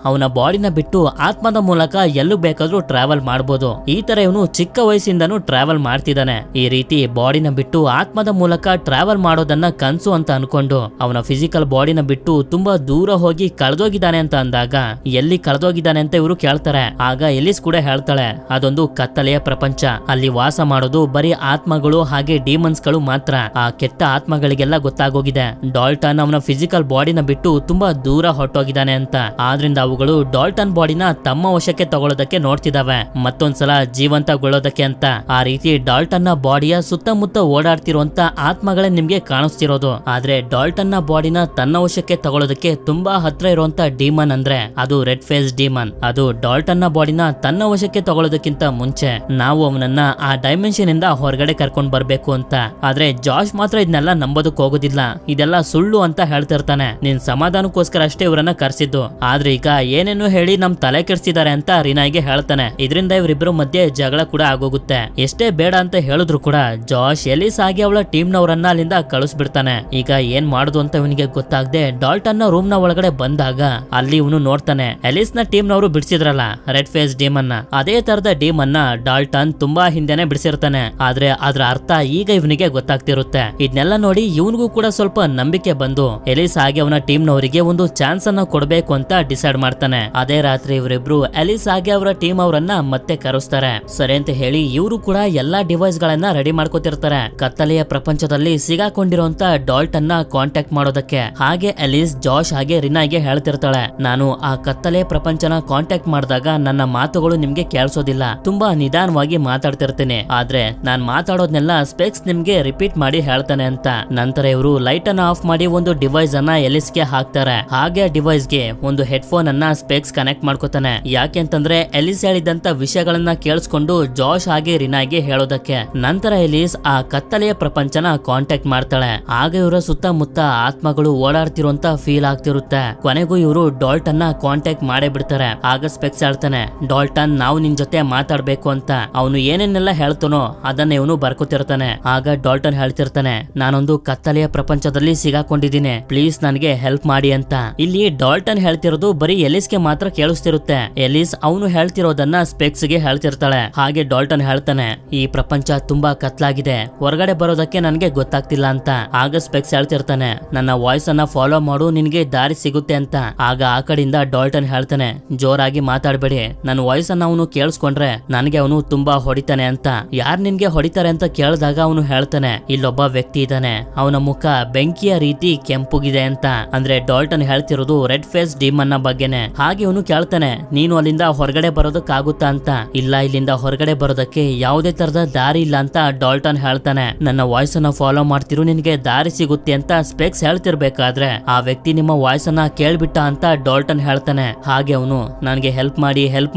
S1: ಅವನ ಬಾಡಿನ ಬಿಟ್ಟು ಆತ್ಮದ ಮೂಲಕ ಎಲ್ಲೂ ಬೇಕಾದ್ರೂ ಟ್ರಾವೆಲ್ ಮಾಡಬಹುದು. ಈ ತರ ಇವನು ಚಿಕ್ಕ ವಯಸ್ಸಿಂದನೂ ಟ್ರಾವೆಲ್ ಮಾಡ್ತಿದ್ದಾನೆ. ಈ ರೀತಿ ಬಾಡಿನ ಬಿಟ್ಟು ಆತ್ಮದ ಮೂಲಕ ಟ್ರಾವೆಲ್ ಮಾಡೋದನ್ನ ಕನ್ಸು ಅಂತ ಅನ್ಕೊಂಡು ಅವನ ಫಿಸಿಕಲ್ ಬಾಡಿನ ಬಿಟ್ಟು ತುಂಬಾ ದೂರ ಹೋಗಿ ಕಳೆದೋಗಿದ್ದಾನೆ ಅಂತ ಅಂದಾಗ ಎಲ್ಲಿ ಕಳೆದೋಗಿದ್ದಾನೆ ಅಂತ ಇವರು ಕೇಳ್ತಾರೆ. ಆಗ ಎಲಿಸ್ ಕೂಡ ಹೇಳ್ತಾಳೆ ಅದೊಂದು ಕತ್ತಲೆಯ ಪ್ರಪಂಚ, ಅಲ್ಲಿ ವಾಸ ಮಾಡೋದು ಬರೀ ಆತ್ಮಗಳು ಹಾಗೆ ಡೀಮನ್ಸ್ ಗಳು ಮಾತ್ರ. ಆ ಕೆಟ್ಟ ಆತ್ಮಗಳಿಗೆಲ್ಲ ಗೊತ್ತಾಗೋಗಿದೆ ಡಾಲ್ಟನ್ ಅವನ ಫಿಸಿಕಲ್ ಬಾಡಿನ ಬಿಟ್ಟು ತುಂಬಾ ದೂರ ಹೊರಟೋಗಿದ್ದಾನೆ ಅಂತ. ಆದ್ರಿಂದ ಅವುಗಳು ಡಾಲ್ಟನ್ ಬಾಡಿನ ತಮ್ಮ ವಶಕ್ಕೆ ತಗೊಳ್ಳೋದಕ್ಕೆ ನೋಡ್ತಿದಾವೆ, ಮತ್ತೊಂದ್ಸಲ ಜೀವಂತಗೊಳ್ಳೋದಕ್ಕೆ ಅಂತ. ಆ ರೀತಿ ಡಾಲ್ಟನ್ ನ ಬಾಡಿಯ ಸುತ್ತಮುತ್ತ ಓಡಾಡ್ತಿರುವಂತ ಆತ್ಮಗಳೇ ನಿಮ್ಗೆ ಕಾಣಿಸ್ತಿರೋದು. ಆದ್ರೆ ಡಾಲ್ಟನ್ ನ ಬಾಡಿನ ತನ್ನ ವಶಕ್ಕೆ ತಗೊಳ್ಳೋದಕ್ಕೆ ತುಂಬಾ ಹತ್ರ ಇರುವಂತ ಡೀಮನ್ ಅಂದ್ರೆ ಅದು ರೆಡ್ ಫೇಸ್ ಡೀಮನ್. ಅದು ಡಾಲ್ಟನ್ ನ ಬಾಡಿನ ತನ್ನ ವಶಕ್ಕೆ ತಗೊಳ್ಳೋದಕ್ಕಿಂತ ಮುಂಚೆ ನಾವು ಅವನನ್ನ ಆ ಡೈಮೆನ್ಷನ್ ಇಂದ ಹೊರಗಡೆ ಕರ್ಕೊಂಡ್ ಬರ್ಬೇಕು ಅಂತ. ಆದ್ರೆ ಜಾಶ್ ಮಾತ್ರ ಇದನ್ನೆಲ್ಲ ನಂಬೋದಕ್ ಹೋಗೋದಿಲ್ಲ, ಇದೆಲ್ಲ ಸುಳ್ಳು ಅಂತ ಹೇಳ್ತಿರ್ತಾನೆ. ನಿನ್ ಸಮಾಧಾನಕ್ಕೋಸ್ಕರ ಅಷ್ಟೇ ಇವರನ್ನ ಕರ್ಸಿದ್ದು, ಆದ್ರೆ ಈಗ ಏನೇನು ಹೇಳಿ ನಮ್ ತಲೆ ಕೆಡ್ಸಿದ್ದಾರೆ ಅಂತ ರಿನಾಯ್ಗೆ ಹೇಳ್ತಾನೆ. ಇದರಿಂದ ಇವರಿಬ್ರು ಮಧ್ಯೆ ಜಗಳ ಕೂಡ ಆಗೋಗುತ್ತೆ. ಎಷ್ಟೇ ಬೇಡ ಅಂತ ಹೇಳಿದ್ರು ಕೂಡ ಜಾಶ್ ಎಲಿಸ್ ಆಗಿ ಅವಳ ಟೀಮ್ ನವರನ್ನ ಅಲ್ಲಿಂದ ಕಳಿಸ್ಬಿಡ್ತಾನೆ. ಈಗ ಏನ್ ಮಾಡುದು ಅಂತ ಇವನಿಗೆ ಗೊತ್ತಾಗದೆ ಡಾಲ್ಟನ್ ನ ರೂಮ್ ನ ಒಳಗಡೆ ಬಂದಾಗ ಅಲ್ಲಿ ಇವನು ನೋಡ್ತಾನೆ ಎಲಿಸ್ ನ ಟೀಮ್ ನವರು ಬಿಡಿಸಿದ್ರಲ್ಲ ರೆಡ್ ಫೇಸ್ ಡೀಮನ್ ನ, ಅದೇ ತರದ ಡೀಮನ್ ನ ಡಾಲ್ಟನ್ ತುಂಬಾ ಹಿಂದೆನೆ ಬಿಡಿಸಿರ್ತಾನೆ. ಆದ್ರೆ ಅದ್ರ ಅರ್ಥ ಈಗ ಇವನಿಗೆ ಗೊತ್ತಾಗ್ತಿರುತ್ತೆ. ಇದನ್ನೆಲ್ಲ ನೋಡಿ ಇವನಿಗೂ ಕೂಡ ಸ್ವಲ್ಪ ನಂಬಿಕೆ ಬಂದು ಎಲಿಸ್ ಆಗಿ ಅವನ ಟೀಮ್ ನವರಿಗೆ ಒಂದು ಚಾನ್ಸ್ ಅನ್ನ ಕೊಡ್ಬೇಕು ಅಂತ ಡಿಸೈಡ್ ಮಾಡ್ತಾನೆ. ಅದೇ ರಾತ್ರಿ ಇವರಿಬ್ರು ಎಲಿಸ್ ಆಗಿ ಅವರ ಟೀಮ್ ಅವರನ್ನ ಮತ್ತೆ ಕರೆಸ್ತಾರೆ. ಸರಿ ಅಂತ ಹೇಳಿ ಇವರು ಕೂಡ ಎಲ್ಲಾ ಡಿವೈಸ್ ಗಳನ್ನ ರೆಡಿ ಮಾಡ್ಕೋತಿರ್ತಾರೆ ಕತ್ತಲೆಯ ಪ್ರಪಂಚದಲ್ಲಿ ಸಿಗಾಕೊಂಡಿರುವಂತ ಡಾಲ್ಟನ್ ನ ಕಾಂಟ್ಯಾಕ್ಟ್ ಮಾಡೋದಕ್ಕೆ. ಹಾಗೆ ಎಲಿಸ್ ಜಾಶ್ ಹಾಗೆ ರಿನಾಯ್ಗೆ ಹೇಳ್ತಿರ್ತಾಳೆ, ನಾನು ಆ ಕತ್ತಲೆಯ ಪ್ರಪಂಚನ ಕಾಂಟ್ಯಾಕ್ಟ್ ಮಾಡಿದಾಗ ನನ್ನ ಮಾತುಗಳು ನಿಮ್ಗೆ ಕೇಳಿಸೋದಿಲ್ಲ, ತುಂಬಾ ನಿಧಾನವಾಗಿ ಮಾತಾಡ್ತಿರ್ತೀನಿ, ಆದ್ರೆ ನಾನ್ ಮಾತಾಡೋದ್ನೆಲ್ಲ ಸ್ಪೆಕ್ಸ್ ನಿಮ್ಗೆ ರಿಪೀಟ್ ಮಾಡಿ ಹೇಳ್ತಾನೆ ಅಂತ. ನಂತರ ಇವರು ಲೈಟ್ ಅನ್ನ ಆಫ್ ಮಾಡಿ ಒಂದು ಡಿವೈಸ್ ಅನ್ನ ಎಲಿಸ್ಗೆ ಹಾಕ್ತಾರೆ. ಹಾಗೆ ಡಿವೈಸ್ ಗೆ ಒಂದು ಹೆಡ್ಫೋನ್ ಅನ್ನ ಸ್ಪೆಕ್ಸ್ ಕನೆಕ್ಟ್ ಮಾಡ್ಕೋತಾನೆ. ಯಾಕೆಂತಂದ್ರೆ ಎಲಿಸ್ ಹೇಳಿದಂತ ವಿಷಯಗಳನ್ನ ಕೇಳಿಸ್ಕೊಂಡು ಜಾಶ್ ಹಾಗೆ ರಿನಾಯ್ಗೆ ಹೇಳೋದಕ್ಕೆ. ನಂತರ ಎಲಿಸ್ ಆ ಕತ್ತಲೆಯ ಪ್ರಪಂಚನ ಕಾಂಟ್ಯಾಕ್ಟ್ ಮಾಡ್ತಾಳೆ. ಆಗ ಇವರ ಸುತ್ತಮುತ್ತ ಆತ್ಮಗಳು ಓಡಾಡ್ತಿರುವಂತ ಫೀಲ್ ಆಗ್ತಿರುತ್ತೆ. ಕೊನೆಗೂ ಇವರು ಡಾಲ್ಟನ್ ನ ಕಾಂಟ್ಯಾಕ್ಟ್ ಮಾಡೇ ಬಿಡ್ತಾರೆ. ಆಗ ಸ್ಪೆಕ್ಸ್ ಹೇಳ್ತಾನೆ, ಡಾಲ್ಟನ್ ನಾವು ನಿನ್ ಜೊತೆ ಮಾತಾಡ್ಬೇಕು ಅಂತ. ಅವನು ಏನೇನೆಲ್ಲ ಹೇಳ್ತಾನೋ ಅದನ್ನ ಇವನು ಬರ್ಕೋತಿರ್ತಾನೆ. ಆಗ ಡಾಲ್ಟನ್ ಹೇಳ್ತಿರ್ತಾನೆ, ನಾನೊಂದು ಕತ್ತಲೆಯ ಪ್ರಪಂಚದಲ್ಲಿ ಸಿಗಾಕೊಂಡಿದ್ದೀನಿ, ಪ್ಲೀಸ್ ನನಗೆ ಹೆಲ್ಪ್ ಮಾಡಿ ಅಂತ. ಇಲ್ಲಿ ಡಾಲ್ಟನ್ ಹೇಳ್ತಿರೋದು ಬರೀ ಎಲಿಸ್ಗೆ ಮಾತ್ರ ಕೇಳಿಸ್ತಿರುತ್ತೆ. ಎಲಿಸ್ ಅವನು ಹೇಳ್ತಿರೋದನ್ನ ಸ್ಪೆಕ್ಸ್ ಗೆ ಹೇಳ್ತಿರ್ತಾಳೆ. ಹಾಗೆ ಡಾಲ್ಟನ್ ಹೇಳ್ತಾನೆ, ಈ ಪ್ರಪಂಚ ತುಂಬಾ ಕತ್ಲಾಗಿದೆ, ಹೊರಗಡೆ ಬರೋದಕ್ಕೆ ನನ್ಗೆ ಗೊತ್ತಾಗ್ತಿಲ್ಲ ಅಂತ. ಆಗ ಸ್ಪೆಕ್ಸ್ ಹೇಳ್ತಿರ್ತಾನೆ, ನನ್ನ ವಾಯ್ಸ್ ಅನ್ನ ಫಾಲೋ ಮಾಡು, ನಿನ್ಗೆ ದಾರಿ ಸಿಗುತ್ತೆ ಅಂತ. ಆಗ ಆ ಕಡೆಯಿಂದ ಡಾಲ್ಟನ್ ಹೇಳ್ತಾನೆ, ಜೋರಾಗಿ ಮಾತಾಡ್ಬೇಡಿ, ನನ್ನ ವಾಯ್ಸ್ ಅನ್ನ ಅವನು ಕೇಳಿಸ್ಕೊಂಡ್ರೆ ನನಗೆ ಅವನು ತುಂಬಾ ಹೊಡಿತಾನೆ ಅಂತ. ಯಾರ್ ನಿನ್ಗೆ ಹೊಡಿತಾರೆ ಅಂತ ಕೇಳಿದಾಗ ಅವನು ಹೇಳ್ತಾನೆ, ಇಲ್ಲೊಬ್ಬ ವ್ಯಕ್ತಿ ಇದ್ದಾನೆ, ಅವನ ಮುಖ ಬೆಂಕಿಯ ರೀತಿ ಕೆಂಪುಗಿದೆ ಅಂತ. ಅಂದ್ರೆ ಡಾಲ್ಟನ್ ಹೇಳ್ತಿರೋದು ರೆಡ್ ಫೇಸ್ ಡೀಮನ್ ನ ಬಗ್ಗೆನೆ. ಹಾಗೆ ಅವನು ಕೇಳ್ತಾನೆ, ನೀನು ಅಲ್ಲಿಂದ ಹೊರಗಡೆ ಬರೋದಕ್ಕಾಗುತ್ತಾ ಅಂತ. ಇಲ್ಲ, ಇಲ್ಲಿಂದ ಹೊರಗಡೆ ಬರೋದಕ್ಕೆ ಯಾವುದೇ ತರದ ದಾರಿ ಇಲ್ಲ ಅಂತ ಡಾಲ್ಟನ್ ಹೇಳ್ತಾನೆ. ನನ್ನ ವಾಯ್ಸ್ ಅನ್ನ ಫಾಲೋ ಮಾಡ್ತಿರು, ನಿನ್ಗೆ ದಾರಿ ಸಿಗುತ್ತೆ ಅಂತ ಸ್ಪೆಕ್ಸ್ ಹೇಳ್ತಿರ್ಬೇಕಾದ್ರೆ ಆ ವ್ಯಕ್ತಿ ನಿಮ್ಮ ವಾಯ್ಸ್ ಅನ್ನ ಕೇಳ್ಬಿಟ್ಟ ಅಂತ ಡಾಲ್ಟನ್ ಹೇಳ್ತಾನೆ. ಹಾಗೆ ಅವನು ನನಗೆ ಹೆಲ್ಪ್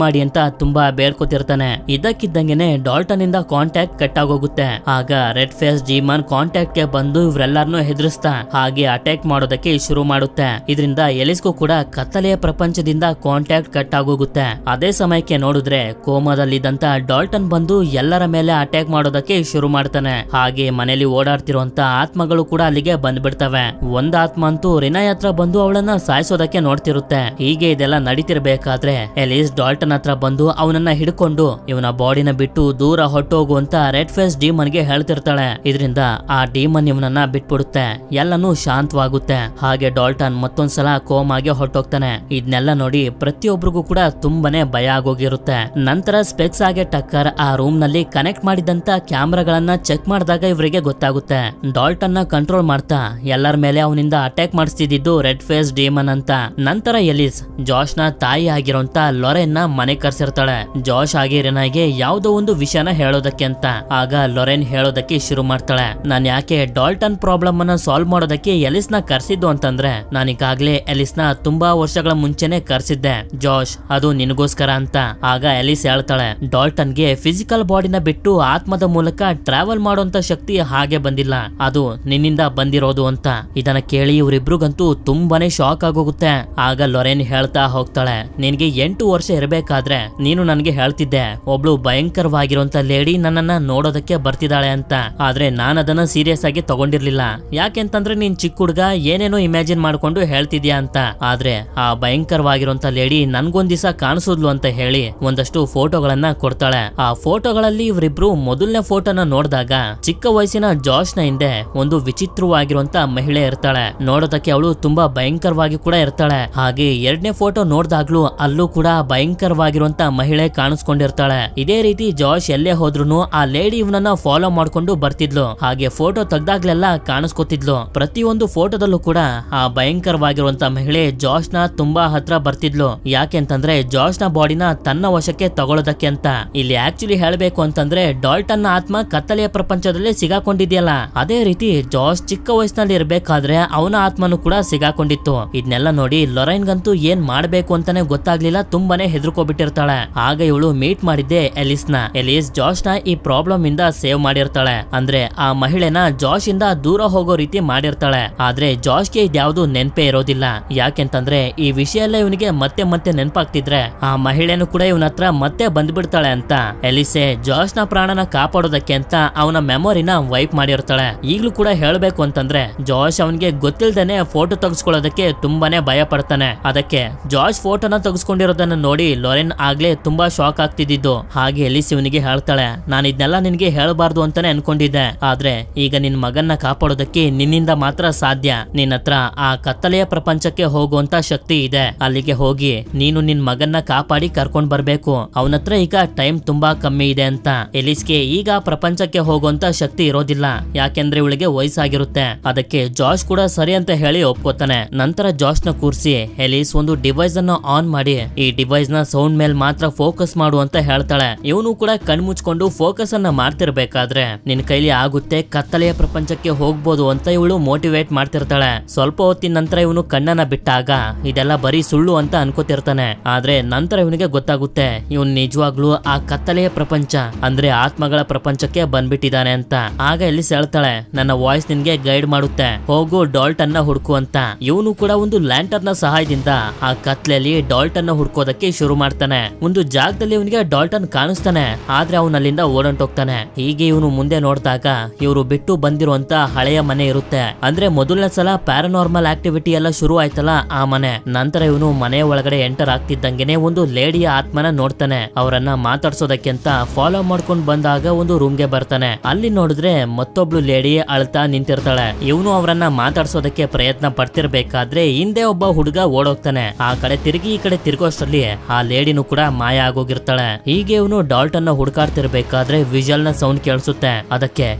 S1: ಮಾಡಿ ಅಂತ ತುಂಬಾ ಬೇಡ್ಕೊತಿರ್ತಾನೆ. ಇದಕ್ಕಿದ್ದಂಗೆನೆ ಡಾಲ್ಟನ್ ಇಂದ ಕಾಂಟ್ಯಾಕ್ಟ್ ಕಟ್ ಆಗೋಗುತ್ತೆ. ಆಗ ರೆಡ್ ಫೇಸ್ ಡೀಮನ್ ಕಾಂಟ್ಯಾಕ್ಟ್ ಗೆ ಬಂದು ಇವ್ರೆಲ್ಲಾರನು ಹೆದರಿಸ್ತಾ ಹಾಗೆ ಅಟ್ಯಾಕ್ ಮಾಡೋದಕ್ಕೆ ಶುರು ಮಾಡುತ್ತೆ. ಇದರಿಂದ ಎಲಿಸ್ಗೂ ಕೂಡ ಕತ್ತಲೆಯ ಪ್ರಪಂಚದಿಂದ ಕಾಂಟ್ಯಾಕ್ಟ್ ಕಟ್ ಆಗೋಗುತ್ತೆ. ಅದೇ ಸಮಯಕ್ಕೆ ನೋಡಿದ್ರೆ ಕೋಮಾದಲ್ಲಿದ್ದಂತ ಡಾಲ್ಟನ್ ಬಂದು ಎಲ್ಲರ ಮೇಲೆ ಅಟ್ಯಾಕ್ ಮಾಡೋದಕ್ಕೆ ಶುರು ಮಾಡ್ತಾನೆ. ಹಾಗೆ ಮನೆಯಲ್ಲಿ ಓಡಾಡ್ತಿರುವಂತ ಆತ್ಮಗಳು ಕೂಡ ಅಲ್ಲಿಗೆ ಬಂದ್ಬಿಡ್ತವೆ. ಒಂದ್ ಆತ್ಮ ಅಂತೂ ರಿನಾಯ್ ಹತ್ರ ಬಂದು ಅವಳನ್ನ ಸಾಯಿಸೋದಕ್ಕೆ ನೋಡ್ತಿರುತ್ತೆ. ಹೀಗೆ ಇದೆಲ್ಲ ನಡೀತಿರ್ಬೇಕಾದ್ರೆ ಎಲಿಸ್ ಡಾಲ್ಟನ್ ಹತ್ರ ಬಂದು ಅವನನ್ನ ಹಿಡ್ಕೊಂಡು ಇವನ ಬಾಡಿನ ಬಿಟ್ಟು ದೂರ ಹೊಟ್ಟೋಗುವಂತ ರೆಡ್ ಫೇಸ್ ಡೀಮನ್ ಗೆ ಹೇಳ್ತಿರ್ತಾಳೆ. ಇದರಿಂದ ಆ ಡೀಮನ್ ಇವನನ್ನ ಬಿಟ್ಬಿಡುತ್ತೆ, ಎಲ್ಲನೂ ಶಾಂತವಾಗುತ್ತೆ. ಹಾಗೆ ಡಾಲ್ಟನ್ ಮತ್ತೊಂದ್ಸಲ ಕೋಮಾಗೆ ಹೊಟ್ಟೋಗ್ತಾನೆ. ಇದನ್ನೆಲ್ಲ ನೋಡಿ ಪ್ರತಿಯೊಬ್ಬರಿಗೂ ಕೂಡ ತುಂಬಾನೇ ಭಯ ಆಗೋಗಿರುತ್ತೆ. ನಂತರ ಸ್ಪೆಕ್ಸ್ ಆಗಿ ಟಕ್ಕರ್ ಆ ರೂಮ್ ನಲ್ಲಿ ಕನೆಕ್ಟ್ ಮಾಡಿದಂತ ಕ್ಯಾಮ್ರಾಗಳನ್ನ ಚೆಕ್ ಮಾಡಿದಾಗ ಇವರಿಗೆ ಗೊತ್ತಾಗುತ್ತೆ ಡಾಲ್ಟನ್ ನ ಕಂಟ್ರೋಲ್ ಮಾಡ್ತಾ ಎಲ್ಲರ ಮೇಲೆ ಅವನಿಂದ ಅಟ್ಯಾಕ್ ಮಾಡಿಸ್ತಿದ್ದು ರೆಡ್ ಫೇಸ್ ಡೀಮನ್ ಅಂತ. ನಂತರ ಎಲಿಸ್ ಜಾಶ್ ನ ತಾಯಿ ಆಗಿರೋಂತ ಲೊರೆನ್ ನ ಮನೆ ಕರ್ಸಿರ್ತಾಳೆ. ಜಾಶ್ ಆಗಿ ರಿನಾಯ್ಗೆ ಯಾವ್ದೋ ಒಂದು ವಿಷಯನ ಹೇಳೋದಕ್ಕೆ ಅಂತ. ಆಗ ಲೊರೆನ್ ಹೇಳೋದಕ್ಕೆ ಶುರು ಮಾಡ್ತಾಳೆ, ನಾನ್ ಯಾಕೆ ಡಾಲ್ಟನ್ ಪ್ರಾಬ್ಲಮ್ ಅನ್ನ ಸಾಲ್ವ್ ಮಾಡೋದಕ್ಕೆ ಎಲಿಸ್ ನ ಕರ್ಸಿದ್ದು ಅಂತಂದ್ರೆ, ನಾನೀಗಾಗ್ಲೇ ಎಲಿಸ್ ನ ತುಂಬಾ ವರ್ಷಗಳ ಮುಂಚೆನೆ ಕರ್ಸಿದ್ದೆ ಜಾಶ್, ಅದು ನಿನಗೋಸ್ಕರ ಅಂತ. ಆಗ ಎಲಿಸ್ ಹೇಳ್ತಾಳೆ, ಡಾಲ್ಟನ್ ಗೆ ಫಿಸಿಕಲ್ ಬಾಡಿನ ಬಿಟ್ಟು ಆತ್ಮದ ಮೂಲಕ ಟ್ರಾವೆಲ್ ಮಾಡುವಂತ ಶಕ್ತಿ ಹಾಗೆ ಬಂದಿಲ್ಲ, ಅದು ನಿನ್ನಿಂದ ಬಂದಿರೋದು ಅಂತ. ಇದನ್ನ ಕೇಳಿ ಇವರಿಬ್ರಿಗಂತೂ ತುಂಬಾನೇ ಶಾಕ್ ಆಗೋಗುತ್ತೆ. ಆಗ ಲೊರೆನ್ ಹೇಳ್ತಾ ಹೋಗ್ತಾಳೆ, ನಿನ್ಗೆ 8 ವರ್ಷ ಇರಬೇಕಾದ್ರೆ ನೀನು ನನ್ಗೆ ಹೇಳ್ತಿದ್ದೆ ಒಬ್ಳು ಭಯಂಕರವಾಗಿರುವಂತ ಲೇಡಿ ನನ್ನನ್ನ ನೋಡೋದಕ್ಕೆ ಬರ್ತಿದ್ದಾಳೆ ಅಂತ. ಆದ್ರೆ ನಾನು ಅದನ್ನ ಸೀರಿಯಸ್ ಆಗಿ ತಗೊಂಡಿರ್ಲಿಲ್ಲ, ಯಾಕೆಂತಂದ್ರೆ ನೀನ್ ಚಿಕ್ಕ ಹುಡುಗ ಏನೇನೋ ಇಮ್ಯಾಜಿನ್ ಮಾಡ್ಕೊಂಡು ಹೇಳ್ತಿದ್ಯಾ ಅಂತ. ಆದ್ರೆ ಆ ಭಯಂಕರವಾಗಿರುವಂತ ಲೇಡಿ ನನ್ಗೊಂದ್ ದಿವಸ ಕಾಣಿಸಿದ್ಲು ಅಂತ ಹೇಳಿ ಒಂದಷ್ಟು ಫೋಟೋಗಳನ್ನ ಕೊಡ್ತಾಳೆ. ಆ ಫೋಟೋಗಳಲ್ಲಿ ಇವರಿಬ್ರು ಮೊದಲನೇ ಫೋಟೋನ ನೋಡಿದಾಗ ಚಿಕ್ಕ ವಯಸ್ಸಿನ ಜಾಶ್ ನ ಹಿಂದೆ ಒಂದು ವಿಚಿತ್ರ ವಿಚಿತ್ರವಾಗಿರುವಂತ ಮಹಿಳೆ ಇರ್ತಾಳೆ. ನೋಡೋದಕ್ಕೆ ಅವಳು ತುಂಬಾ ಭಯಂಕರವಾಗಿ ಕೂಡ ಇರ್ತಾಳೆ. ಹಾಗೆ ಎರಡನೇ ಫೋಟೋ ನೋಡ್ದಾಗ್ಲೂ ಅಲ್ಲೂ ಕೂಡ ಭಯಂಕರವಾಗಿರುವಂತ ಮಹಿಳೆ ಕಾಣಿಸ್ಕೊಂಡಿರ್ತಾಳೆ. ಇದೇ ರೀತಿ ಜಾಶ್ ಎಲ್ಲೇ ಹೋದ್ರು ಆ ಲೇಡಿ ಇವನನ್ನ ಫಾಲೋ ಮಾಡ್ಕೊಂಡು ಬರ್ತಿದ್ಲು. ಹಾಗೆ ಫೋಟೋ ತೆಗ್ದಾಗ್ಲೆಲ್ಲ ಕಾಣಿಸ್ಕೊತಿದ್ಲು. ಪ್ರತಿಯೊಂದು ಫೋಟೋದಲ್ಲೂ ಕೂಡ ಆ ಭಯಂಕರವಾಗಿರುವಂತ ಮಹಿಳೆ ಜಾಶ್ ನ ತುಂಬಾ ಹತ್ರ ಬರ್ತಿದ್ಲು. ಯಾಕೆಂತಂದ್ರೆ ಜಾಶ್ ನ ಬಾಡಿನ ತನ್ನ ವಶಕ್ಕೆ ತಗೊಳ್ಳೋದಕ್ಕೆ ಅಂತ. ಇಲ್ಲಿ ಆಕ್ಚುಲಿ ಹೇಳ್ಬೇಕು ಅಂತಂದ್ರೆ ಡಾಲ್ಟನ್ ಆತ್ಮ ಕತ್ತಲೆಯ ಪ್ರಪಂಚದಲ್ಲಿ ಸಿಗಾಕೊಂಡಿದ್ಯಲ್ಲ, ಅದೇ ರೀತಿ ಜಾಶ್ ಚಿಕ್ಕ ವಯಸ್ಸಿನಲ್ಲಿ ಇರ್ಬೇಕಾದ್ರೆ ಅವನ ಆತ್ಮನು ಕೂಡ ಸಿಗಾಕೊಂಡಿತ್ತು. ಇದನ್ನೆಲ್ಲ ನೋಡಿ ಲೊರೈನ್ ಗಂತೂ ಏನ್ ಮಾಡ್ಬೇಕು ಅಂತಾನೆ ಗೊತ್ತಾಗ್ಲಿಲ್ಲ, ತುಂಬಾನೇ ಹೆದರ್ಕೋಬಿಟ್ಟಿರ್ತಾಳೆ. ಆಗ ಇವಳು ಮೀಟ್ ಮಾಡಿದ್ದೆ ಎಲಿಸ್ ನ. ಎಲಿಸ್ ಜಾಶ್ ನ ಈ ಪ್ರಾಬ್ಲಮ್ ಇಂದ ಸೇವ್ ಮಾಡಿರ್ತಾಳೆ. ಅಂದ್ರೆ ಆ ಮಹಿಳೆನ ಜಾಶ್ ಇಂದ ದೂರ ಹೋಗೋ ರೀತಿ ಮಾಡಿರ್ತಾಳೆ. ಆದ್ರೆ ಜಾಶ್ಗೆ ಇದ್ಯಾವುದು ನೆನಪೇ ಇರೋದಿಲ್ಲ. ಯಾಕೆಂತಂದ್ರೆ ಈ ವಿಷಯ ಎಲ್ಲ ಇವನಿಗೆ ಮತ್ತೆ ಮತ್ತೆ ನೆನಪಾಗ್ತಿದ್ರೆ ಆ ಮಹಿಳೆನು ಕೂಡ ಇವನ ಹತ್ರ ಮತ್ತೆ ಬಂದ್ಬಿಡ್ತಾಳೆ ಅಂತ ಎಲಿಸೆ ಜಾಶ್ ನ ಪ್ರಾಣನ ಕಾಪಾಡೋದಕ್ಕೆ ಅಂತ ಅವನ ಮೆಮೊರಿನ ವೈಪ್ ಮಾಡಿರ್ತಾಳೆ. ಈಗ್ಲೂ ಕೂಡ ಹೇಳ್ಬೇಕು ಅಂತಂದ್ರೆ ಜಾಶ್ ಅವನಿಗೆ ಗೊತ್ತಿಲ್ದೇನೆ ಫೋಟೋ ತೆಗೆಸ್ಕೊಳ್ಳೋದಕ್ಕೆ ತುಂಬಾನೇ ಭಯ ಪಡ್ತಾನೆ. ಅದಕ್ಕೆ ಜಾಶ್ ಫೋಟೋನ ತೆಗೆಸ್ಕೊಂಡಿರೋದನ್ನ ನೋಡಿ ಲೊರೆನ್ ಆಗ್ಲೇ ತುಂಬಾ ಶಾಕ್ ಆಗ್ತಿದ್ದು. ಹಾಗೆ ಎಲಿಸ್ ಇವನಿಗೆ ಹೇಳ್ತಾಳೆ, ನಾನು ಇದನ್ನೆಲ್ಲ ನಿನ್ಗೆ ಹೇಳಬಾರ್ದು ಅಂತಾನೆ ಅನ್ಕೊಂಡಿದ್ದೆ, ಆದ್ರೆ ಈಗ ನಿನ್ ಮಗನ್ನ ಕಾಪಾಡೋದಕ್ಕೆ ನಿನ್ನಿಂದ ಮಾತ್ರ ಸಾಧ್ಯ. ನಿನ್ನ ಹತ್ರ ಆ ಕತ್ತಲೆಯ ಪ್ರಪಂಚಕ್ಕೆ ಹೋಗುವಂತ ಶಕ್ತಿ ಇದೆ. ಅಲ್ಲಿಗೆ ಹೋಗಿ ನೀನು ನಿನ್ ಮಗನ್ನ ಕಾಪಾಡಿ ಕರ್ಕೊಂಡ್ ಬರ್ಬೇಕು. ಅವನತ್ರ ಈಗ ಟೈಮ್ ತುಂಬಾ ಕಮ್ಮಿ ಇದೆ ಅಂತ. ಎಲಿಸ್ಗೆ ಈಗ ಪ್ರಪಂಚಕ್ಕೆ ಹೋಗುವಂತ ಶಕ್ತಿ ಇರೋದಿಲ್ಲ, ಯಾಕೆಂದ್ರೆ ಇವಳಿಗೆ ವಯಸ್ಸಾಗಿರುತ್ತೆ. ಅದಕ್ಕೆ ಜಾಶ್ ಕೂಡ ಸರಿ ಅಂತ ಹೇಳಿ ಒಪ್ಕೋತಾನೆ. ನಂತರ ಜಾಶ್ ನ ಕೂರ್ಸಿ ಎಲಿಸ್ ಒಂದು ಡಿವೈಸ್ ಅನ್ನ ಆನ್ ಮಾಡಿ ಈ ಡಿವೈಸ್ ನ ಸೌಂಡ್ ಮೇಲೆ ಮಾತ್ರ ಫೋಕಸ್ ಮಾಡು ಅಂತ ಹೇಳ್ತಾಳೆ. ಇವನು ಕೂಡ ಕಣ್ಮುಚ್ಕೊಂಡು ಫೋಕಸ್ ಅನ್ನ ಮಾಡ್ತಿರ್ಬೇಕಾದ್ರೆ ನಿನ್ ಕೈಲಿ ಆಗುತ್ತೆ, ಕತ್ತಲೆಯ ಪ್ರಪಂಚಕ್ಕೆ ಹೋಗ್ಬೋದು ಅಂತ ಇವಳು ಮೋಟಿವೇಟ್ ಮಾಡ್ತಿರ್ತಾಳೆ. ಸ್ವಲ್ಪ ಹೊತ್ತಿನ ನಂತರ ಇವನು ಕಣ್ಣನ್ನ ಬಿಟ್ಟಾಗ ಇದೆಲ್ಲ ಬರೀ ಸುಳ್ಳು ಅಂತ ಅನ್ಕೋತಿರ್ತಾನೆ. ಆದ್ರೆ ನಂತರ ಇವನಿಗೆ ಗೊತ್ತಾಗುತ್ತೆ ಇವನ್ ನಿಜವಾಗ್ಲೂ ಆ ಕತ್ತಲೆಯ ಪ್ರಪಂಚ ಅಂದ್ರೆ ಆತ್ಮಗಳ ಪ್ರಪಂಚಕ್ಕೆ ಬಂದ್ಬಿಟ್ಟಿದ್ದಾನೆ ಅಂತ. ಆಗ ಎಲಿಸ್ ಹೇಳ್ತಾಳೆ, ನನ್ನ ವಾಯ್ಸ್ ನಿನ್ಗೆ ಗೈಡ್ ಮಾಡುತ್ತೆ, ಹೋಗು ಡಾಲ್ಟನ್ ನ ಹುಡ್ಕು ಅಂತ. ಇವನು ಕೂಡ ಒಂದು ಲ್ಯಾಂಟರ್ ನ ಸಹಾಯದಿಂದ ಆ ಕತ್ಲೆಯಲ್ಲಿ ಡಾಲ್ಟನ್ ನ ಹುಡ್ಕೋದಕ್ಕೆ ಶುರು ಮಾಡ್ತಾನೆ. ಒಂದು ಜಾಗದಲ್ಲಿ ಇವನಿಗೆ ಡಾಲ್ಟನ್ ಕಾಣಿಸ್ತಾನೆ, ಆದ್ರೆ ಅವನ ಅಲ್ಲಿಂದ ಓಡಂಟೋಗ್ತಾನೆ. ಹೀಗೆ ಇವನು ಮುಂದೆ ನೋಡಿದಾಗ ಇವರು ಬಿಟ್ಟು ಬಂದಿರುವಂತ ಹಳೆಯ ಮನೆ ಇರುತ್ತೆ. ಅಂದ್ರೆ ಮೊದಲನೇ ಸಲ ಪ್ಯಾರಾನಾರ್ಮಲ್ ಆಕ್ಟಿವಿಟಿ ಎಲ್ಲ ಶುರು ಆಯ್ತಲ್ಲ ಆ ಮನೆ. ನಂತರ ಇವನು ಮನೆಯ ಒಳಗಡೆ ಎಂಟರ್ ಆಗ್ತಿದ್ದಂಗೆನೆ ಒಂದು ಲೇಡಿಯ ಆತ್ಮನ ನೋಡ್ತಾನೆ. ಅವರನ್ನ ಮಾತಾಡ್ಸೋದಕ್ಕೆ ಅಂತ ಫಾಲೋ ಮಾಡ್ಕೊಂಡ್ ಬಂದಾಗ ಒಂದು ರೂಮ್ಗೆ ಬರ್ತಾನೆ. ಅಲ್ಲಿ ನೋಡಿದ್ರೆ ಮತ್ತೊಬ್ಳು ಲೇಡಿ ಅಳ್ತಾ ನಿಂತಿರ್ತಾಳೆ. ಇವನು ಅವರನ್ನ ಮಾತಾಡ್ಸೋದಕ್ಕೆ ಪ್ರಯತ್ನ ಪಡ್ತಿರ್ಬೇಕಾದ್ರೆ ಹಿಂದೆ ಒಬ್ಬ ಹುಡುಗ ಓಡೋಗ್ತಾನೆ. ಆ ಕಡೆ ತಿರುಗಿ ಈ ಕಡೆ ತಿರ್ಗೋಷ್ಟರಲ್ಲಿ ಆ ಲೇಡಿನೂ ಕೂಡ ಮಾಯ ಆಗೋಗಿರ್ತಾಳೆ. ಹೀಗೆ ಇವನು ಡಾಲ್ಟನ್ ನ ಹುಡುಕಾಡ್ತಿರ್ಬೇಕಾದ್ರೆ ವಿಜಲ್ ನ ಸೌಂಡ್ ಕೇಳಿಸುತ್ತೆ. ಅದಕ್ಕೆ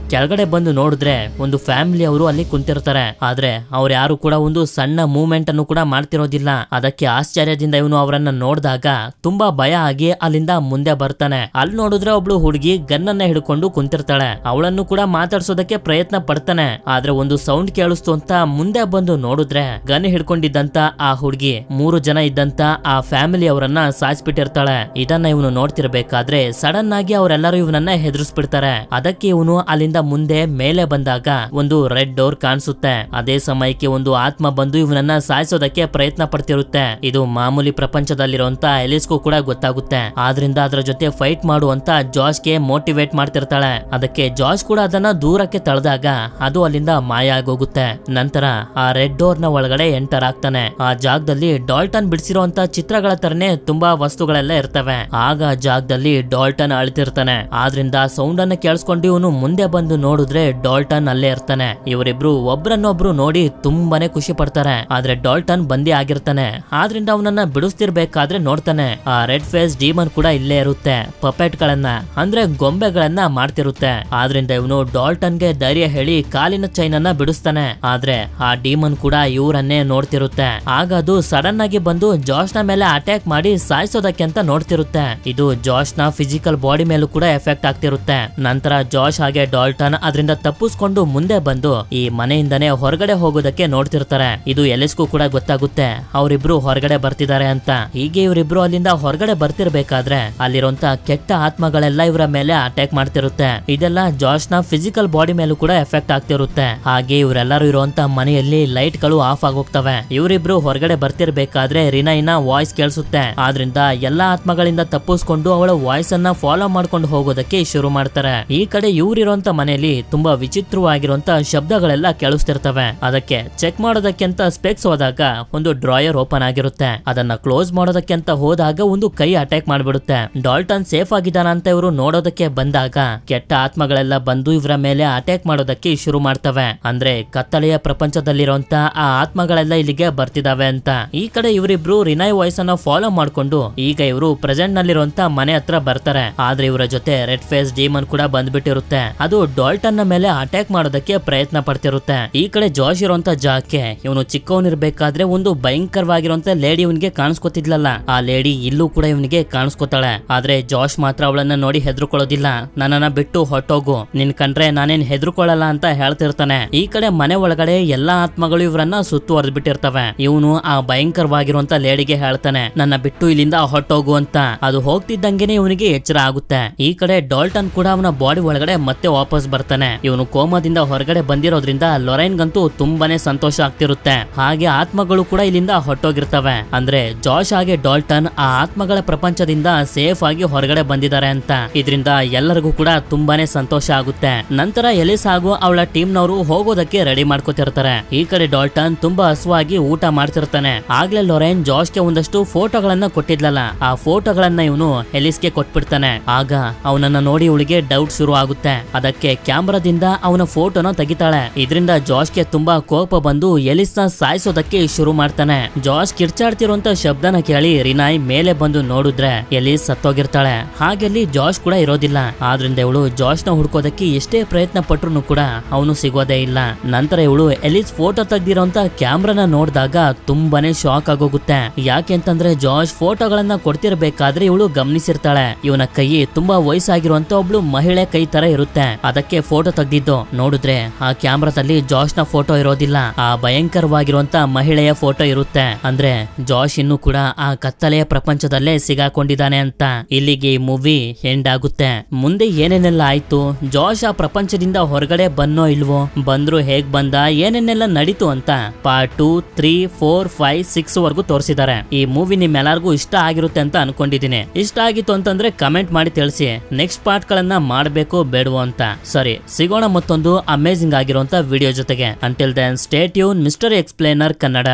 S1: ಕೆಳಗಡೆ ಬಂದು ನೋಡಿದ್ರೆ ಒಂದು ಫ್ಯಾಮಿಲಿ ಅವರು ಅಲ್ಲಿ ಕುಂತಿರ್ತಾರೆ. ಆದ್ರೆ ಅವ್ರು ಯಾರು ಕೂಡ ಒಂದು ಸಣ್ಣ ಮೂವ್ಮೆಂಟ್ ಅನ್ನು ಕೂಡ ಮಾಡ್ತಿರೋದಿಲ್ಲ. ಅದಕ್ಕೆ ಆಶ್ಚರ್ಯದಿಂದ ಇವನು ಅವರನ್ನ ನೋಡಿದಾಗ ತುಂಬಾ ಭಯ ಆಗಿ ಅಲ್ಲಿಂದ ಮುಂದೆ ಬರ್ತಾನೆ. ಅಲ್ಲಿ ನೋಡಿದ್ರೆ ಒಬ್ಳು ಹುಡುಗಿ ಗನ್ನನ್ನ ಹಿಡ್ಕೊಂಡು ಕುಂತಿರ್ತಾಳೆ. ಅವಳನ್ನು ಕೂಡ ಮಾತಾಡ್ಸೋದಕ್ಕೆ ಪ್ರಯತ್ನ ಪಡ್ತಾನೆ. ಆದ್ರೆ ಒಂದು ಸೌಂಡ್ ಕೇಳಿಸ್ತು ಅಂತ ಮುಂದೆ ಬಂದು ನೋಡಿದ್ರೆ ಗನ್ ಹಿಡ್ಕೊಂಡಿದ್ದಂತ ಆ ಹುಡುಗಿ 3 ಜನ ಇದ್ದಂತ ಆ ಫ್ಯಾಮಿಲಿ ಅವರನ್ನ ಸಾಯಿಸ್ಬಿಟ್ಟಿರ್ತಾಳೆ. ಇದನ್ನ ಇವನು ನೋಡ್ತಿರ್ಬೇಕಾದ್ರೆ ಸಡನ್ ಆಗಿ ಅವರೆಲ್ಲರೂ ಇವನನ್ನ ಹೆದರ್ಸ್ಬಿಡ್ತಾರೆ. ಅದಕ್ಕೆ ಇವನು ಅಲ್ಲಿಂದ ಮುಂದೆ ಮೇಲೆ ಬಂದಾಗ ಒಂದು ರೆಡ್ ಡೋರ್ ಕಾಣಿಸುತ್ತೆ. ಅದೇ ಸಮಯಕ್ಕೆ ಒಂದು ಆತ್ಮ ಬಂದು ಇವನನ್ನ ಸಾಯಿಸೋದಕ್ಕೆ ಪ್ರಯತ್ನ ಪಡ್ತಿರುತ್ತೆ. ಇದು ಮಾಮೂಲಿ ಪ್ರಪಂಚದಲ್ಲಿರುವಂತ ಎಲಿಸ್ಗೂ ಕೂಡ ಗೊತ್ತಾಗುತ್ತೆ. ಆದ್ರಿಂದ ಅದರ ಜೊತೆ ಫೈಟ್ ಮಾಡುವಂತ ಜಾಶ್ಗೆ ಮೋಟಿವೇಟ್ ಮಾಡ್ತಿರ್ತಾಳೆ. ಅದಕ್ಕೆ ಜಾಶ್ ಕೂಡ ಅದನ್ನ ದೂರಕ್ಕೆ ತಳ್ದಾಗ ಅದು ಅಲ್ಲಿಂದ ಮಾಯ ಆಗೋಗುತ್ತೆ. ನಂತರ ಆ ರೆಡ್ ಡೋರ್ ನ ಒಳಗಡೆ ಎಂಟರ್ ಆಗ್ತಾನೆ. ಆ ಜಾಗದಲ್ಲಿ ಡಾಲ್ಟನ್ ಬಿಡಿಸಿರುವಂತ ಚಿತ್ರಗಳ ತರನೇ ತುಂಬಾ ವಸ್ತುಗಳೆಲ್ಲ ಇರ್ತವೆ. ಆಗ ಆ ಜಾಗದಲ್ಲಿ ಡಾಲ್ಟನ್ ಅಳ್ತಿರ್ತಾನೆ. ಆದ್ರಿಂದ ಸೌಂಡ್ ಅನ್ನ ಕೇಳಿಸ್ಕೊಂಡು ಇವನು ಮುಂದೆ ಬಂದು ನೋಡಿದ್ರೆ ಡಾಲ್ಟನ್ ಅಲ್ಲೇ ಇರ್ತಾನೆ. ಇವರಿಬ್ರು ಒಬ್ರನ್ನೊಬ್ರು ನೋಡಿ ತುಂಬಾನೇ ಖುಷಿ ಪಡ್ತಾರೆ. ಆದ್ರೆ ಡಾಲ್ಟನ್ ಬಂದಿ ಆಗಿರ್ತಾನೆ. ಆದ್ರಿಂದ ಅವನನ್ನ ಬಿಡಿಸ್ತಿರ್ಬೇಕಾದ್ರೆ ನೋಡ್ತಾನೆ ಆ ರೆಡ್ ಫೇಸ್ ಡೀಮನ್ ಕೂಡ ಇಲ್ಲೇ ಇರುತ್ತೆ. ಪಪೆಟ್ ಗಳನ್ನ ಅಂದ್ರೆ ಗೊಂಬೆಗಳನ್ನ ಮಾಡ್ತಿರುತ್ತೆ. ಆದ್ರಿಂದ ಇವನು ಡಾಲ್ಟನ್ಗೆ ಧೈರ್ಯ ಹೇಳಿ ಕಾಲಿನ ಚೈನ್ ಅನ್ನ ಬಿಡಿಸ್ತಾನೆ. ಆದ್ರೆ ಆ ಡೀಮನ್ ಕೂಡ ಇವರನ್ನೇ ನೋಡ್ತಿರುತ್ತೆ. ಆಗ ಅದು ಸಡನ್ ಆಗಿ ಬಂದು ಜಾಶ್ ನ ಮೇಲೆ ಅಟ್ಯಾಕ್ ಮಾಡಿ ಸಾಯಿಸೋದಕ್ಕೆ ಅಂತ ನೋಡ್ತಿರುತ್ತೆ. ಇದು ಜಾಶ್ ನ ಫಿಸಿಕಲ್ ಬಾಡಿ ಮೇಲೂ ಕೂಡ ಎಫೆಕ್ಟ್ ಆಗ್ತಿರುತ್ತೆ. ನಂತರ ಜಾಶ್ ಹಾಗೆ ಡಾಲ್ಟನ್ ಅದರಿಂದ ತಪ್ಪಿಸ್ಕೊಂಡು ಮುಂದೆ ಬಂದು ಈ ಮನೆಯಿಂದನೇ ಹೊರಗಡೆ ಹೋಗೋದಕ್ಕೆ ನೋಡ್ತಿರ್ತಾರೆ. ಇದು ಎಲಿಸ್ಗೂ ಕೂಡ ಗೊತ್ತಾಗುತ್ತೆ ಅವರಿಬ್ರು ಹೊರಗಡೆ ಬರ್ತಿದ್ದಾರೆ ಅಂತ. ಹೀಗೆ ಇವರಿಬ್ರು ಅಲ್ಲಿಂದ ಹೊರಗಡೆ ಬರ್ತಿರ್ಬೇಕಾದ್ರೆ ಅಲ್ಲಿರುವಂತ ಕೆಟ್ಟ ಆತ್ಮಗಳೆಲ್ಲ ಇವರ ಮೇಲೆ ಅಟ್ಯಾಕ್ ಮಾಡ್ತಿರುತ್ತೆ. ಇದೆಲ್ಲ ಜಾಶ್ ನ ಫಿಸಿಕಲ್ ಬಾಡಿ ಮೇಲೂ ಕೂಡ ಎಫೆಕ್ಟ್ ಆಗ್ತಿರುತ್ತೆ. ಹಾಗೆ ಇವರೆಲ್ಲರೂ ಇರುವಂತ ಮನೆಯಲ್ಲಿ ಲೈಟ್ ಗಳು ಆಫ್ ಆಗೋಗ್ತವೆ. ಇವರಿಬ್ರು ಹೊರಗಡೆ ಬರ್ತಿರ್ಬೇಕಾದ್ರೆ ರಿನೈನ ವಾಯ್ಸ್ ಕೇಳಿಸುತ್ತೆ. ಆದ್ರಿಂದ ಎಲ್ಲಾ ಆತ್ಮಗಳಿಂದ ತಪ್ಪಿಸ್ಕೊಂಡು ಅವಳ ವಾಯ್ಸ್ ಅನ್ನ ಫಾಲೋ ಮಾಡ್ಕೊಂಡು ಹೋಗೋದಕ್ಕೆ ಶುರು ಮಾಡ್ತಾರೆ. ಈ ಕಡೆ ಇವರಿರುವಂತ ಮನೆಯಲ್ಲಿ ತುಂಬಾ ವಿಚಿತ್ರವಾಗಿರುವಂತ ಶಬ್ದಗಳೆಲ್ಲ ಕೇಳಿಸ್ತಿರ್ತವೆ. ಅದಕ್ಕೆ ಚೆಕ್ ಮಾಡೋದಕ್ಕೆ ಅಂತ ಸ್ಪೆಕ್ಸ್ ಹೋದಾಗ ಒಂದು ಡ್ರಾಯರ್ ಓಪನ್ ಆಗಿರುತ್ತೆ. ಅದನ್ನ ಕ್ಲೋಸ್ ಮಾಡೋದಕ್ಕೆ ಅಂತ ಹೋದಾಗ ಒಂದು ಕೈ ಅಟ್ಯಾಕ್ ಮಾಡ್ಬಿಡುತ್ತೆ. ಡಾಲ್ಟನ್ ಸೇಫ್ ಆಗಿದ್ದಾನ ಅಂತ ಇವರು ನೋಡೋದಕ್ಕೆ ಬಂದಾಗ ಕೆಟ್ಟ ಆತ್ಮಗಳೆಲ್ಲ ಬಂದು ಇವರ ಮೇಲೆ ಅಟ್ಯಾಕ್ ಮಾಡೋದಕ್ಕೆ ಶುರು ಮಾಡ್ತವೆ. ಅಂದ್ರೆ ಕತ್ತಲೆಯ ಪ್ರಪಂಚದಲ್ಲಿರುವಂತ ಆ ಆತ್ಮಗಳೆಲ್ಲ ಇಲ್ಲಿಗೆ ಬರ್ತಿದಾವೆ ಅಂತ. ಈ ಕಡೆ ಇವರಿಬ್ರು ರಿನಾಯ್ ವಾಯ್ಸ್ ಅನ್ನ ಫಾಲೋ ಮಾಡ್ಕೊಂಡು ಈಗ ಇವರು ಪ್ರೆಸೆಂಟ್ ನಲ್ಲಿರುವಂತ ಮನೆ ಹತ್ರ ಬರ್ತಾರೆ. ಆದ್ರೆ ಇವರ ಜೊತೆ ರೆಡ್ ಫೇಸ್ ಡೀಮನ್ ಕೂಡ ಬಂದ್ಬಿಟ್ಟಿರುತ್ತೆ. ಅದು ಡಾಲ್ಟನ್ ನ ಮೇಲೆ ಅಟ್ಯಾಕ್ ಮಾಡೋದಕ್ಕೆ ಪ್ರಯತ್ನ ಪಡ್ತಿರುತ್ತೆ. ಈ ಕಡೆ ಜಾಶ್ ಇರುವಂತ ಜಾಗಕ್ಕೆ ಇವನು ಚಿಕ್ಕವನಿರ್ಬೇಕಾದ್ರೆ ಒಂದು ಭಯಂಕರವಾಗಿರುವಂತ ಲೇಡಿ ಇವನಿಗೆ ಕಾಣಿಸ್ಕೊತಿದ್ಲಲ್ಲ, ಆ ಲೇಡಿ ಇಲ್ಲೂ ಕೂಡ ಇವನಿಗೆ ಕಾಣಿಸ್ಕೊತಾಳೆ. ಆದ್ರೆ ಜಾಶ್ ಮಾತ್ರ ಅವಳನ್ನ ನೋಡಿ ಹೆದರ್ಕೊಳ್ಳೋದಿಲ್ಲ. ನನ್ನನ್ನ ಬಿಟ್ಟು ಹೊಟ್ಟೋಗು, ನಿನ್ ಕಂಡ್ರೆ ನಾನೇನ್ ಹೆದರ್ಕೊಳ್ಳಲ್ಲ ಅಂತ ಹೇಳ್ತಿರ್ತಾನೆ. ಈ ಕಡೆ ಮನೆ ಒಳಗಡೆ ಎಲ್ಲಾ ಆತ್ಮಗಳು ಇವರನ್ನ ಸುತ್ತುವರೆದು ಬಿಟ್ಟಿರ್ತವೆ. ಇವನು ಆ ಭಯಂಕರವಾಗಿರುವಂತ ಲೇಡಿಗೆ ಹೇಳ್ತಾನೆ, ನನ್ನ ಬಿಟ್ಟು ಇಲ್ಲಿಂದ ಹೊಟ್ಟೋಗು ಅಂತ. ಅದು ಹೋಗ್ತಿದ್ದಂಗೆನೆ ಇವನಿಗೆ ಎಚ್ಚರ ಆಗುತ್ತೆ. ಈ ಕಡೆ ಡಾಲ್ಟನ್ ಕೂಡ ಅವನ ಬಾಡಿ ಒಳಗಡೆ ಮತ್ತೆ ವಾಪಸ್ ಬರ್ತಾನೆ. ಇವನು ಕೋಮಾದಿಂದ ಹೊರಗಡೆ ಬಂದಿರೋದ್ರಿಂದ ಲೊರೈನ್ ಗಂತೂ ತುಂಬಾನೇ ಸಂತೋಷ ಆಗ್ತಿರುತ್ತೆ. ಹಾಗೆ ಆತ್ಮಗಳು ಕೂಡ ಇಲ್ಲಿಂದ ಹೊಟ್ಟೋಗಿರ್ತವೆ. ಅಂದ್ರೆ ಜಾಶ್ ಹಾಗೆ ಡಾಲ್ಟನ್ ಆ ಆತ್ಮಗಳ ಪ್ರಪಂಚದಿಂದ ಸೇಫ್ ಆಗಿ ಹೊರಗಡೆ ಬಂದಿದ್ದಾರೆ ಅಂತ. ಇದರಿಂದ ಎಲ್ಲರಿಗೂ ಕೂಡ ತುಂಬಾನೇ ಸಂತೋಷ ಆಗುತ್ತೆ. ನಂತರ ಎಲಿಸ್ ಹಾಗೂ ಅವಳ ಟೀಮ್ ನವರು ಹೋಗೋದಕ್ಕೆ ರೆಡಿ ಮಾಡ್ಕೋತಿರ್ತಾರೆ. ಈ ಕಡೆ ಡಾಲ್ಟನ್ ತುಂಬಾ ಹಸುವಾಗಿ ಊಟ ಮಾಡ್ತಿರ್ತಾನೆ. ಆಗ್ಲೇ ಲೊರೈನ್ ಜಾಶ್ಗೆ ಒಂದಷ್ಟು ಫೋಟೋಗಳನ್ನ ಕೊಟ್ಟಿದ್ಲಲ್ಲ, ಆ ಫೋಟೋಗಳನ್ನ ಇವನು ಎಲಿಸ್ಗೆ ಕೊಟ್ಬಿಡ್ತಾನೆ. ಆಗ ಅವನನ್ನ ನೋಡಿ ಇವಳಿಗೆ ಡೌಟ್ ಶುರು ಆಗುತ್ತೆ. ಅದಕ್ಕೆ ಕ್ಯಾಮ್ರಾದಿಂದ ಅವನ ಫೋಟೋನ ತೆಗಿತಾಳೆ. ಇದರಿಂದ ಜಾಶ್ಗೆ ತುಂಬಾ ಕೋಪ ಬಂದು ಎಲಿಸ್ ನ ಸಾಯಿಸೋದಕ್ಕೆ ಶುರು ಮಾಡ್ತಾನೆ. ಜಾಶ್ ಕಿರ್ಚಾಡ್ತಿರುವಂತ ಶಬ್ದನ ಕೇಳಿ ರಿನಾಯ್ ಮೇಲೆ ಬಂದು ನೋಡಿದ್ರೆ ಎಲಿಸ್ ಸತ್ತೋಗಿರ್ತಾಳೆ. ಹಾಗೆ ಅಲ್ಲಿ ಜಾಶ್ ಕೂಡ ಇರೋದಿಲ್ಲ. ಆದ್ರಿಂದ ಇವಳು ಜಾಶ್ ನ ಹುಡ್ಕೋದಕ್ಕೆ ಎಷ್ಟೇ ಪ್ರಯತ್ನ ಪಟ್ರು ಕೂಡ ಅವನು ಸಿಗೋದೇ ಇಲ್ಲ. ನಂತರ ಇವಳು ಎಲಿಸ್ ಫೋಟೋ ತೆಗ್ದಿರೋಂತ ಕ್ಯಾಮ್ರಾನ ನೋಡಿದಾಗ ತುಂಬಾನೇ ಶಾಕ್ ಆಗೋಗುತ್ತೆ. ಯಾಕೆಂತಂದ್ರೆ ಜಾಶ್ ಫೋಟೋಗಳನ್ನ ಕೊಡ್ತಿರ್ಬೇಕಾದ್ರೆ ಇವಳು ಗಮನಿಸಿರ್ತಾಳೆ, ಇವನ ಕೈ ತುಂಬಾ ವಯಸ್ಸಾಗಿರುವಂತ ಒಬ್ಳು ಮಹಿಳೆ ಕೈ ತರ ಇರುತ್ತೆ. ಅದಕ್ಕೆ ಫೋಟೋ ತೆಗ್ದಿದ್ದು ನೋಡಿದ್ರೆ ಆ ಕ್ಯಾಮ್ರಾದಲ್ಲಿ ಜಾಶ್ ನ ಫೋಟೋ ಇರೋದಿಲ್ಲ, ಆ ಭಯಂಕರವಾಗಿರುವಂತ ಮಹಿಳೆಯ ಫೋಟೋ ಇರುತ್ತೆ. ಅಂದ್ರೆ ಜಾಶ್ ಇನ್ನು ಕೂಡ ಆ ಕತ್ತಲೆಯ ಪ್ರಪಂಚದಲ್ಲೇ ಸಿಗಾಕೊಂಡಿದ್ದಾನೆ ಅಂತ. ಇಲ್ಲಿಗೆ ಈ ಮೂವಿ ಎಂಡ್ ಆಗುತ್ತೆ. ಮುಂದೆ ಏನೇನೆಲ್ಲ ಆಯ್ತು, ಜಾಶ್ ಆ ಪ್ರಪಂಚದಿಂದ ಹೊರಗಡೆ ಬನ್ನೋ ಇಲ್ವೋ, ಬಂದ್ರು ಹೇಗ್ ಬಂದ, ಏನೇನೆಲ್ಲ ನಡೀತು ಅಂತ ಪಾರ್ಟ್ 2, 3, 4, 5, 6 ವರ್ಗು ತೋರಿಸಿದ್ದಾರೆ. ಈ ಮೂವಿ ನಿಮ್ಮೆಲ್ಲರಿಗೂ ಇಷ್ಟ ಆಗಿರುತ್ತೆ ಅಂತ ಅನ್ಕೊಂಡಿದೀನಿ. ಇಷ್ಟ ಆಗಿತ್ತು ಅಂತಂದ್ರೆ ಕಮೆಂಟ್ ಮಾಡಿ ತಿಳಿಸಿ ನೆಕ್ಸ್ಟ್ ಪಾರ್ಟ್ ಗಳನ್ನ ಮಾಡಬೇಕು ಬೇಡವೋ ಅಂತ. ಸರಿ, ಸಿಗೋಣ ಮತ್ತೊಂದು ಅಮೇಜಿಂಗ್ ಆಗಿರುವಂತ ವಿಡಿಯೋ ಜೊತೆಗೆ. Until then stay tuned mister explainer Kannada.